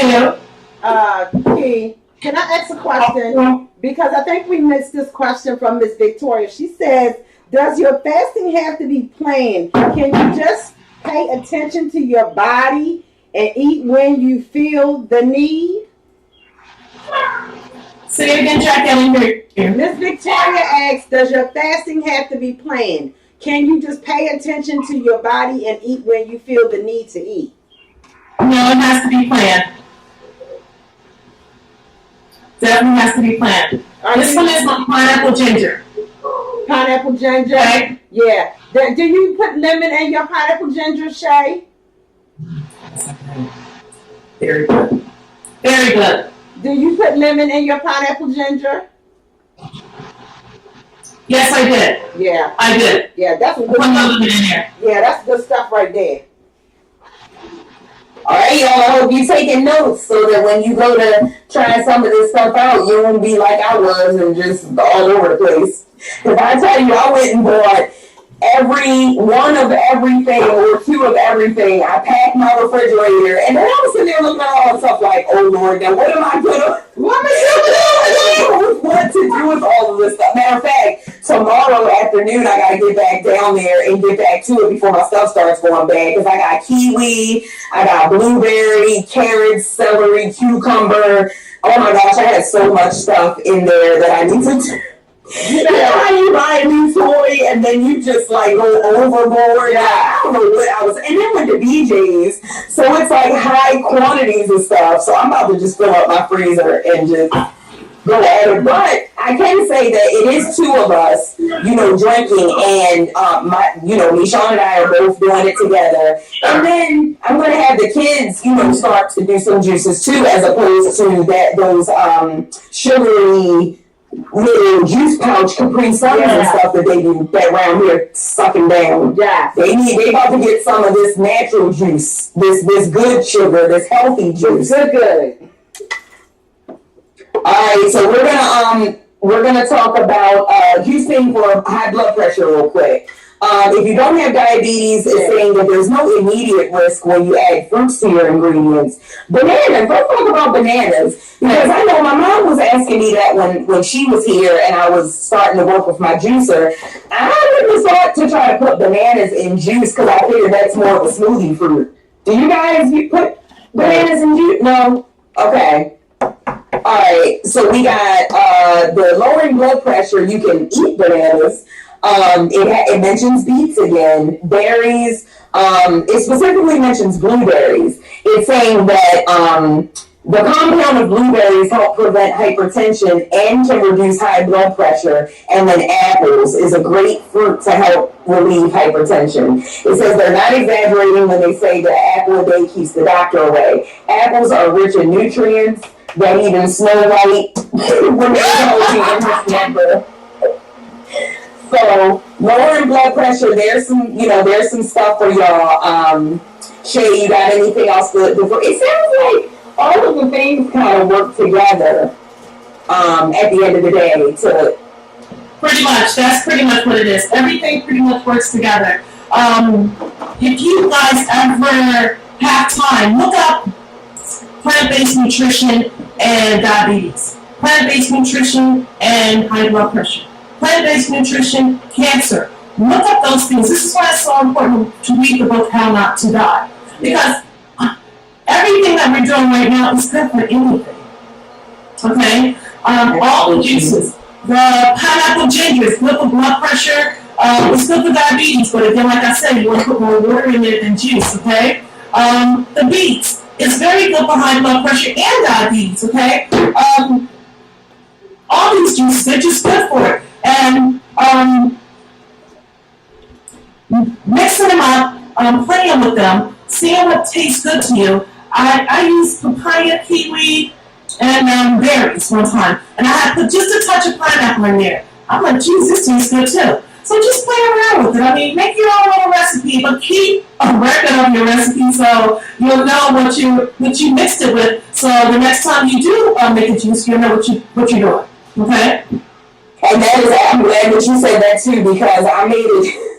do, Key, can I ask a question? Because I think we missed this question from Miss Victoria. She says, does your fasting have to be planned? Can you just pay attention to your body and eat when you feel the need? Say it again, Jackie. I didn't hear you. Miss Victoria asks, does your fasting have to be planned? Can you just pay attention to your body and eat when you feel the need to eat? No, it has to be planned. Definitely has to be planned. This one is my pineapple ginger. Pineapple ginger? Okay. Yeah. Do you put lemon in your pineapple ginger, Shay? Very good. Very good. Do you put lemon in your pineapple ginger? Yes, I did. Yeah. I did. Yeah, that's good Put a stuff. little bit in there. Yeah, that's good stuff right there. All right, y'all. I hope you're taking notes so that when you go to try some of this stuff out, you won't be like I was and just all over the place. If I tell you, I went and bought every one of everything or two of everything. I packed my refrigerator, and then I was sitting there looking at all the stuff like, oh Lord, now what am I gonna? What to do with all of this stuff? Matter of fact, tomorrow afternoon I gotta get back down there and get back to it before my stuff starts going bad. Because I got kiwi, I got blueberry, carrots, celery, cucumber. Oh my gosh, I had so much stuff in there that I need to. You know how you buy a new toy and then you just like go overboard? Yeah. I don't know what I was. And then with the BJ's, so it's like high quantities of stuff. So I'm about to just fill up my freezer and just go at it. But I can say that it is two of us, drinking, and Michonne and I are both doing it together. And then I'm gonna have the kids, start to do some juices too, as opposed to those sugary little juice pouch Capri Suns and stuff that they do that around here sucking down. Yeah. They about to get some of this natural juice, this good sugar, this healthy juice. Good. All right, so we're gonna talk about juicing for high blood pressure real quick. If you don't have diabetes, it's saying that there's no immediate risk when you add fruits to your ingredients. Bananas, let's talk about bananas. Because I know my mom was asking me that when she was here and I was starting to work with my juicer. I wouldn't have thought to try to put bananas in juice because I figured that's more of a smoothie fruit. Do you guys put bananas in juice? No? Okay. All right, so we got the lowering blood pressure. You can eat bananas. It mentions beets again, berries. It specifically mentions blueberries. It's saying that the compound of blueberries help prevent hypertension and can reduce high blood pressure. And then apples is a great fruit to help relieve hypertension. It says they're not exaggerating when they say that apple a day keeps the doctor away. Apples are rich in nutrients that even Snow White remains healthy in her number. So lowering blood pressure, there's some stuff for y'all. Shay, you got anything else before? It sounds like all of the things kind of work together at the end of the day to. Pretty much, that's pretty much what it is. Everything pretty much works together. If you guys ever have time, look up plant-based nutrition and diabetes, plant-based nutrition and high blood pressure, plant-based nutrition, cancer. Look up those things. This is why it's so important to read the book How Not to Die, because everything that we're doing right now is good for anything. Okay, all the juices, the pineapple ginger is good for blood pressure. It's good for diabetes, but again, like I said, you want to put more water in it than juice. Okay, the beets. It's very good for high blood pressure and diabetes, okay? All these juices, they're just good for it. And mixing them up, playing with them, seeing what tastes good to you. I used papaya, kiwi, and berries one time. And I had put just a touch of pineapple in there. I'm like, geez, this tastes good too. So just play around with it. I mean, make your own little recipe, but keep a record of your recipe so you'll know what you mixed it with. So the next time you do make a juice, you'll know what you're doing. Okay? And I'm glad that you said that too, because I made it.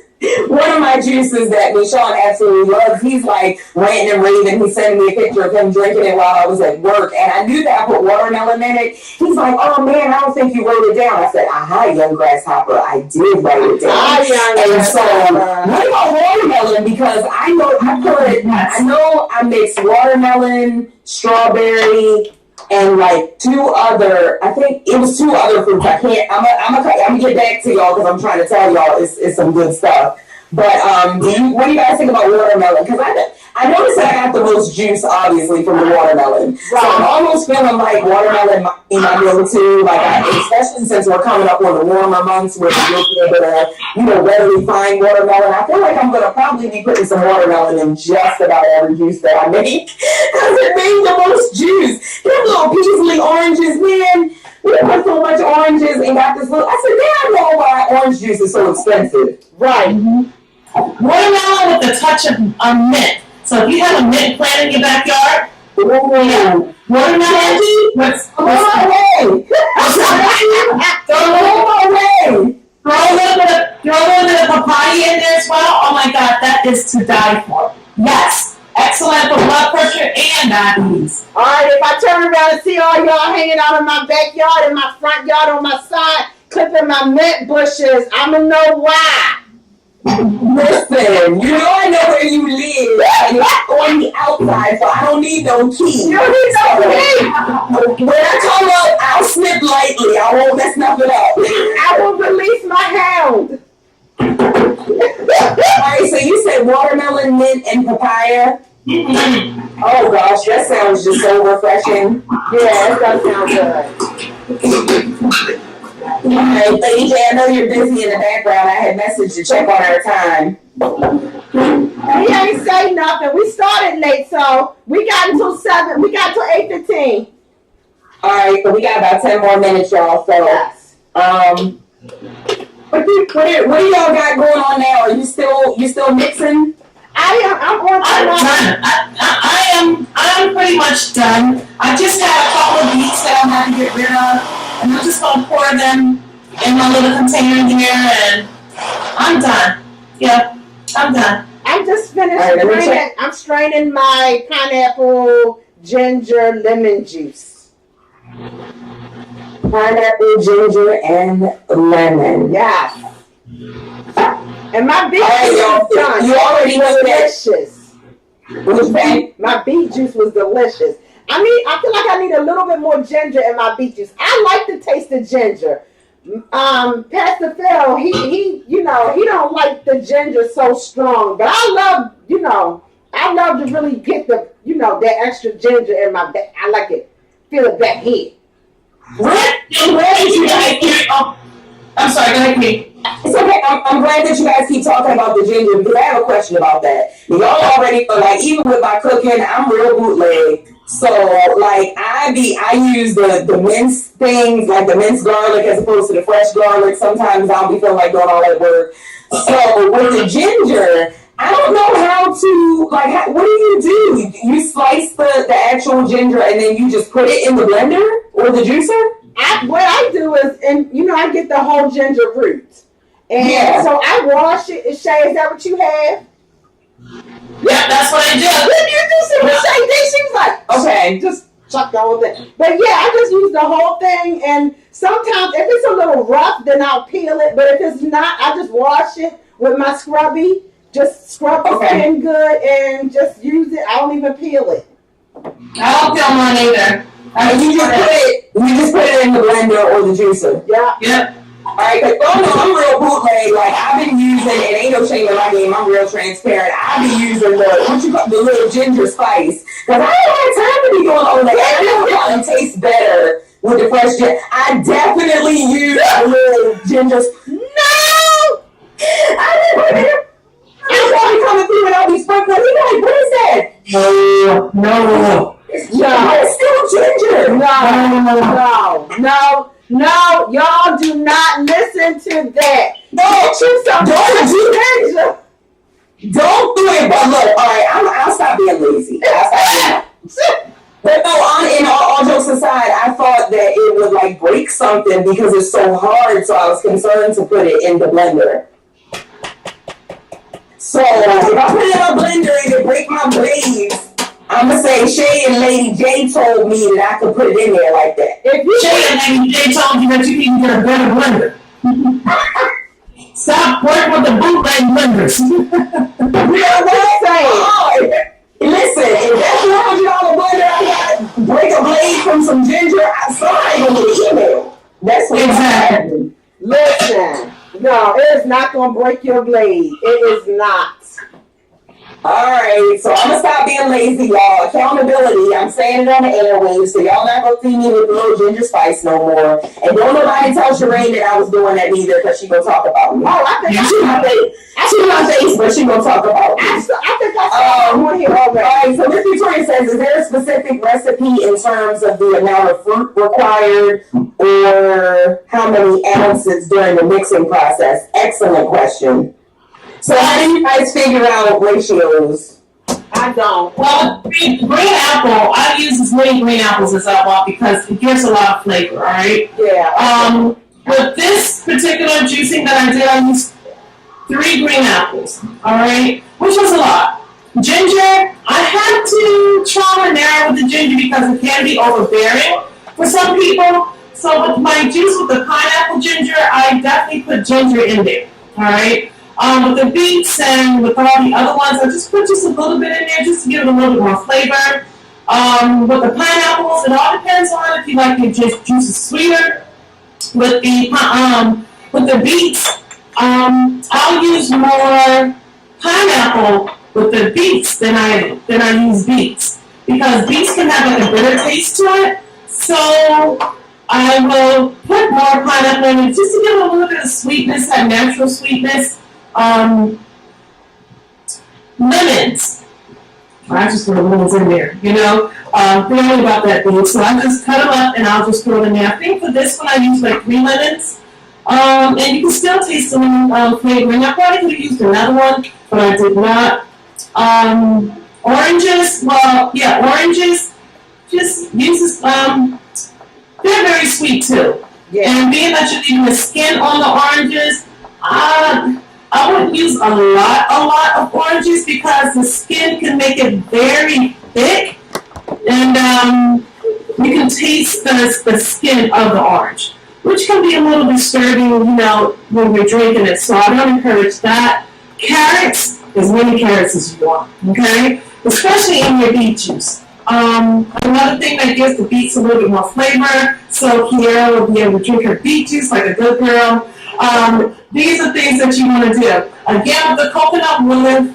One of my juices that Michonne absolutely loves, he's like ranting and raving. He's sending me a picture of him drinking it while I was at work. And I knew that I put watermelon in it. He's like, oh man, I don't think you wrote it down. I said, aha, young grasshopper, I did write it down. And so, what about watermelon? Because I know I mixed watermelon, strawberry, and like I think it was two other fruits. I'm gonna get back to y'all because I'm trying to tell y'all it's some good stuff. But what do you guys think about watermelon? Because I noticed that I got the most juice, obviously, from the watermelon. So I'm almost feeling like watermelon might be my go-to. Like, especially since we're coming up on the warmer months where you'll be able to, readily find watermelon. I feel like I'm going to probably be putting some watermelon in just about every juice that I make because it makes the most juice. Them little Peasley oranges, man. We put so much oranges and got this little. I said, man, I know why orange juice is so expensive. Right. Watermelon with a touch of mint. So if you have a mint plant in your backyard, watermelon, throw a little bit of papaya in there as well. Oh my God, that is to die for. Yes, excellent for blood pressure and diabetes. All right, if I turn around and see all y'all hanging out in my backyard, in my front yard, on my side, clipping my mint bushes, I'ma know why. Listen, I know where you live, and it's on the outside, so I don't need no key. You don't need no key. When I come up, I'll snip lightly. I won't mess nothing up. I will release my hound. Alright, so you said watermelon, mint, and papaya. Oh gosh, that sounds just so refreshing. Yeah, it does sound good. Alright, Lady J, I know you're busy in the background. I had messaged to check on our time. We ain't say nothing. We started late, so we got until 7. We got until 8:15. Alright, so we got about 10 more minutes, y'all. So, Yes. what do y'all got going on now? Are you still mixing? I'm on I'm done. I'm pretty much done. I just had a couple of beets that I had to get rid of. And I'm just going to pour them in my little container here, and I'm done. Yeah, I'm done. I'm just finished straining. I'm straining my pineapple, ginger, lemon juice. Pineapple, ginger, and lemon. Yes. And my beet juice is done. You already know delicious. My beet juice was delicious. I feel like I need a little bit more ginger in my beet juice. I like the taste of ginger. Pastor Phil, he don't like the ginger so strong, but I love to really get the, that extra ginger in my back. I like it. Feel it back here. Where did you guys get? Oh, I'm sorry, go ahead, Kate. It's okay. I'm glad that you guys keep talking about the ginger because I have a question about that. Y'all already, even with my cooking, I'm real bootleg. So, I use the minced things, like the minced garlic as opposed to the fresh garlic. Sometimes I'll be feeling like doing all that work. So, with the ginger, I don't know how to, what do? You slice the actual ginger and then you just put it in the blender or the juicer? What I do is, I get the whole ginger root. And so I wash it. Shay, is that what you have? Yeah, that's what I do. When you do some Shay, she was like, okay, just chuck the whole thing. But yeah, I just use the whole thing. And sometimes if it's a little rough, then I'll peel it. But if it's not, I just wash it with my scrubby. Just scrub the skin good and just use it. I don't even peel it. I don't peel mine either. You just put it in the blender or the juicer. Yeah. Yep. Alright, I'm real bootleg. I've been using, and ain't no shame in my game, I'm real transparent. I've been using the little ginger spice. Because I don't have time to be doing all that. I know it tastes better with the fresh ginger. I definitely use the little ginger. No! I'm probably coming through and I'll be sprinkling. He's like, what is that? No. It's still ginger. No, y'all do not listen to that. Don't do it. But look, all right, I'll stop being lazy. But no, in all jokes aside, I thought that it would break something because it's so hard. So I was concerned to put it in the blender. So if I put it in a blender and it break my blades, I'm going to say Shay and Lady J told me that I could put it in there like that. Shay and Lady J told you that you need to get a better blender. Stop working with the bootleg blenders. You know what I'm saying? Listen, if that's $100 blender, I got to break a blade from some ginger, somebody going to get an email. That's what happened. Listen, no, it is not going to break your blade. It is not. All right, so I'm gonna stop being lazy, y'all. Accountability. I'm saying it on the airwaves, so y'all not gonna see me with a little ginger spice no more. And don't nobody tell Shereen that I was doing that either, because she gonna talk about me. Oh, I think She my face, but she gonna talk about me. I think I saw one here already. All right, so Miss Victoria says, is there a specific recipe in terms of the amount of fruit required or how many ounces during the mixing process? Excellent question. So how do you guys figure out ratios? I don't. Well, green apple, I use as many green apples as I want because it gives a lot of flavor, all right? Yeah. With this particular juicing that I did, I used 3 green apples, all right? Which was a lot. Ginger, I had to trial and error with the ginger because it can be overbearing for some people. So with my juice with the pineapple ginger, I definitely put ginger in there, all right? With the beets and with all the other ones, I just put just a little bit in there just to give it a little bit more flavor. With the pineapples, it all depends on if you like your juices sweeter. With the beets, I'll use more pineapple with the beets than I use beets because beets can have like a bitter taste to it. So I will put more pineapple in it just to give it a little bit of sweetness, that natural sweetness. Lemons. I just put lemons in there, forget about that thing. So I just cut them up and I'll just throw them in there. I think for this one I used like 3 lemons. And you can still taste the lemon flavoring. I probably could have used another one, but I did not. Oranges, oranges just uses, they're very sweet too. Yeah. And being that you're leaving the skin on the oranges, I wouldn't use a lot of oranges because the skin can make it very thick, and you can taste the skin of the orange, which can be a little disturbing, when you're drinking it. So I don't encourage that. Carrots, as many carrots as you want, okay? Especially in your beet juice. Another thing that gives the beets a little bit more flavor. So Kiara will be able to drink her beet juice like a good girl. These are things that you want to do. Again, with the coconut water,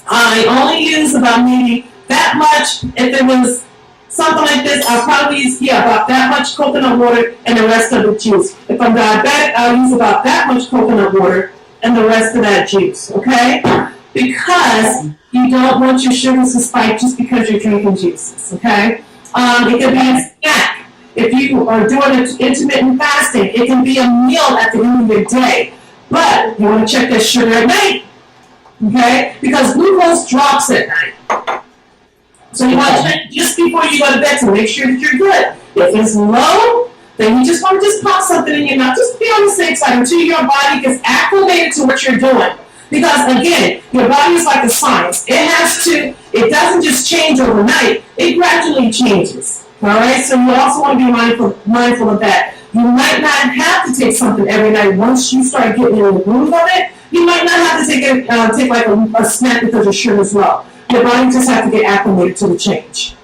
I only use about maybe that much. If it was something like this, I'll probably use, about that much coconut water and the rest of the juice. If I'm diabetic, I'll use about that much coconut water and the rest of that juice, okay? Because you don't want your sugars to spike just because you're drinking juices, okay? It could be a snack. If you are doing intermittent fasting, it can be a meal at the end of your day. But you want to check that sugar at night, okay? Because glucose drops at night. So you want to check just before you go to bed to make sure that you're good. If it's low, then you just want to pop something in your mouth. Just be on the safe side until your body gets acclimated to what you're doing. Because again, your body is like a science. It doesn't just change overnight. It gradually changes. All right, so you also want to be mindful of that. You might not have to take something every night. Once you start getting in the groove of it, you might not have to take like a snack because your sugar is low. Your body just has to get acclimated to the change.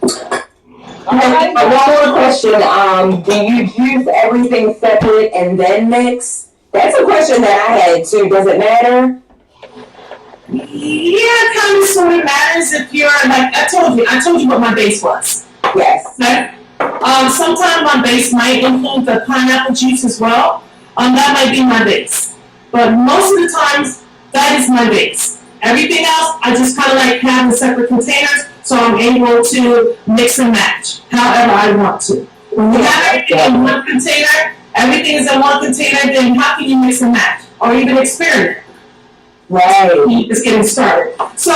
One more question. Do you juice everything separate and then mix? That's a question that I had too. Does it matter? Yeah, it kind of sort of matters if you're like I told you what my base was. Yes. Okay. Sometimes my base might include the pineapple juice as well. That might be my base, but most of the times that is my base. Everything else, I just kind of like have in separate containers, so I'm able to mix and match however I want to. When you have everything in one container, everything is in one container, then how can you mix and match or even experiment? Right. It's getting started. So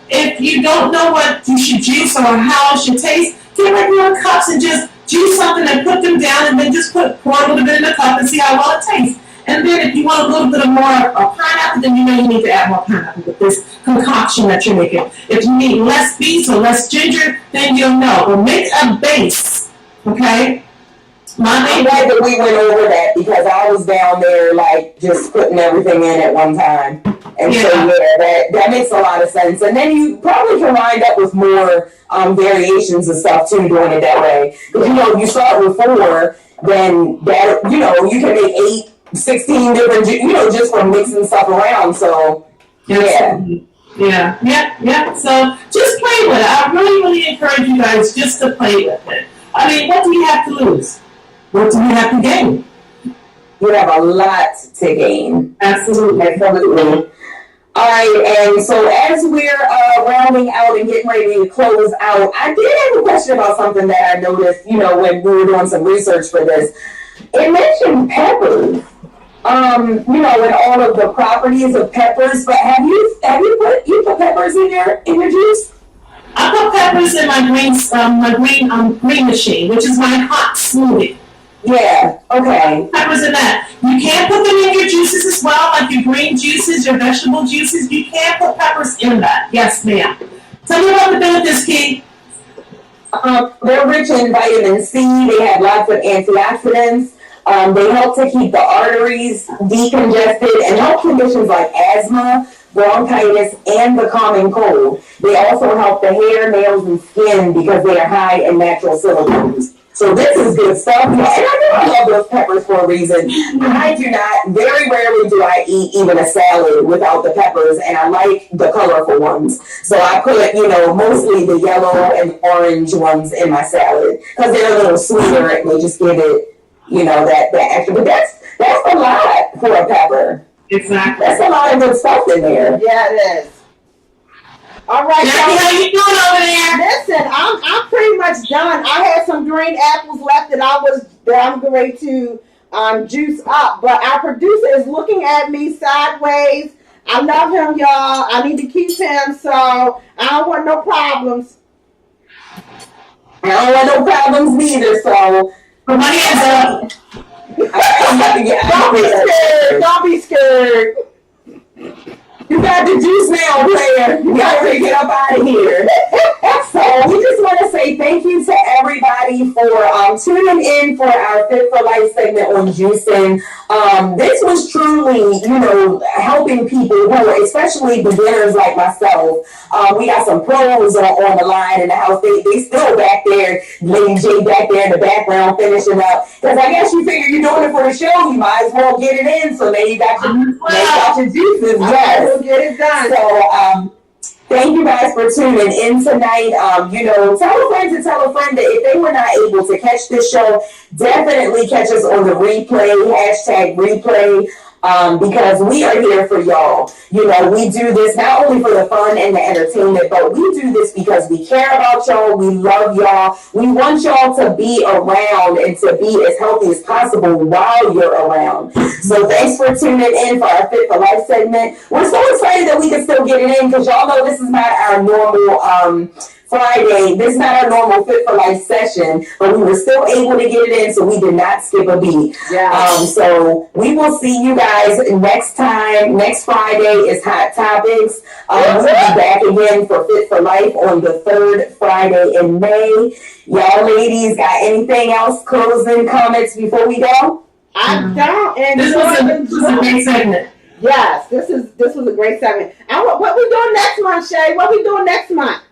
if you don't know what you should juice or how it should taste, get like little cups and just juice something and put them down and then just pour a little bit in the cup and see how well it tastes. And then if you want a little bit of more pineapple, then you know you need to add more pineapple with this concoction that you're making. If you need less beets or less ginger, then you'll know. But make a base, okay? I'm glad that we went over that because I was down there like just putting everything in at one time. And so that makes a lot of sense. And then you probably can wind up with more variations and stuff too doing it that way. Because if you start with 4, then that you can make 8, 16 different, just from mixing stuff around. So Yeah. So just play with it. I really, really encourage you guys just to play with it. I mean, what do you have to lose? What do you have to gain? You have a lot to gain. Absolutely. All right, and so as we're rounding out and getting ready to close out, I did have a question about something that I noticed, when we were doing some research for this. It mentioned peppers, in all of the properties of peppers. But have you put peppers in your juice? I put peppers in my green machine, which is my hot smoothie. Yeah, okay. Peppers in that. You can put them in your juices as well, like your green juices, your vegetable juices. You can put peppers in that. Yes, ma'am. Tell me about the benefits, Kate. They're rich in vitamin C. They have lots of antioxidants. They help to keep the arteries decongested and help conditions like asthma, bronchitis, and the common cold. They also help the hair, nails, and skin because they are high in natural silicones. So this is good stuff. And I love those peppers for a reason. I do not, very rarely do I eat even a salad without the peppers, and I like the colorful ones. So I put, mostly the yellow and orange ones in my salad because they're a little sweeter and they just give it, that extra. But that's a lot for a pepper. Exactly. That's a lot of good stuff in there. Yeah, it is. All right, Jackie, how you doing over there? Listen, I'm pretty much done. I had some green apples left that I'm ready to juice up, but our producer is looking at me sideways. I love him, y'all. I need to keep him, so I don't want no problems. I don't want no problems neither, so Put my hands up. Don't be scared. You got the juice now, player. You got to get up out of here. So we just want to say thank you to everybody for tuning in for our Fit for Life segment on juicing. This was truly, helping people who are especially beginners like myself. We got some pros on the line in the house. They still back there, Lady J back there in the background finishing up. Because I guess you figure you're doing it for the show, you might as well get it in. So now you got your juices. Yes. Get it done. So, thank you guys for tuning in tonight. Tell a friend to tell a friend that if they were not able to catch this show, definitely catch us on the replay, #replay. Because we are here for y'all. We do this not only for the fun and the entertainment, but we do this because we care about y'all. We love y'all. We want y'all to be around and to be as healthy as possible while you're around. So thanks for tuning in for our Fit for Life segment. We're so excited that we can still get it in because y'all know this is not our normal Friday. This is not our normal Fit for Life session, but we were still able to get it in, so we did not skip a beat. Yeah. So we will see you guys next time. Next Friday is Hot Topics. We'll be back again for Fit for Life on the 3rd Friday in May. Y'all ladies, got anything else? Closing comments before we go? I don't. And this was a great segment. Yes, this was a great segment. What we doing next month, Shay? What we doing next month?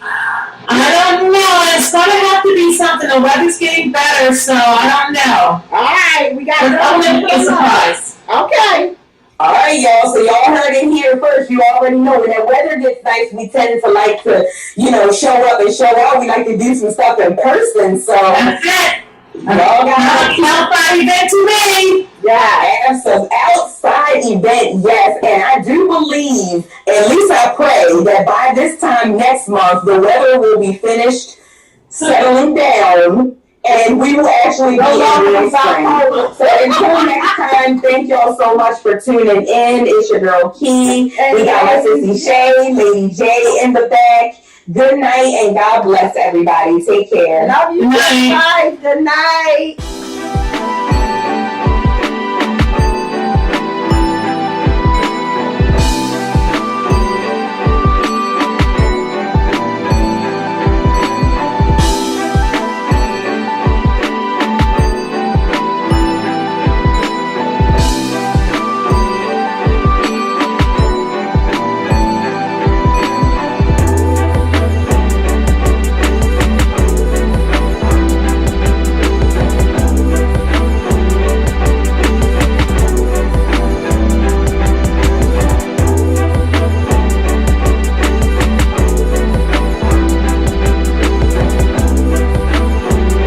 I don't know. It's going to have to be something. The weather's getting better, so I don't know. All right, we got a surprise. Okay. All right, y'all. So y'all heard it here first. You already know when that weather gets nice, we tend to like to, show up and show out. We like to do some stuff in person. So that's it. Y'all got an outside event today. Yeah, have some outside event, yes. And I do believe, at least I pray, that by this time next month, the weather will be finished settling down, and we will actually be in real spring. So until next time, thank y'all so much for tuning in. It's your girl Key. We got my sissy Shay, Lady J in the back. Good night and God bless everybody. Take care. Love you. Good night. Good night.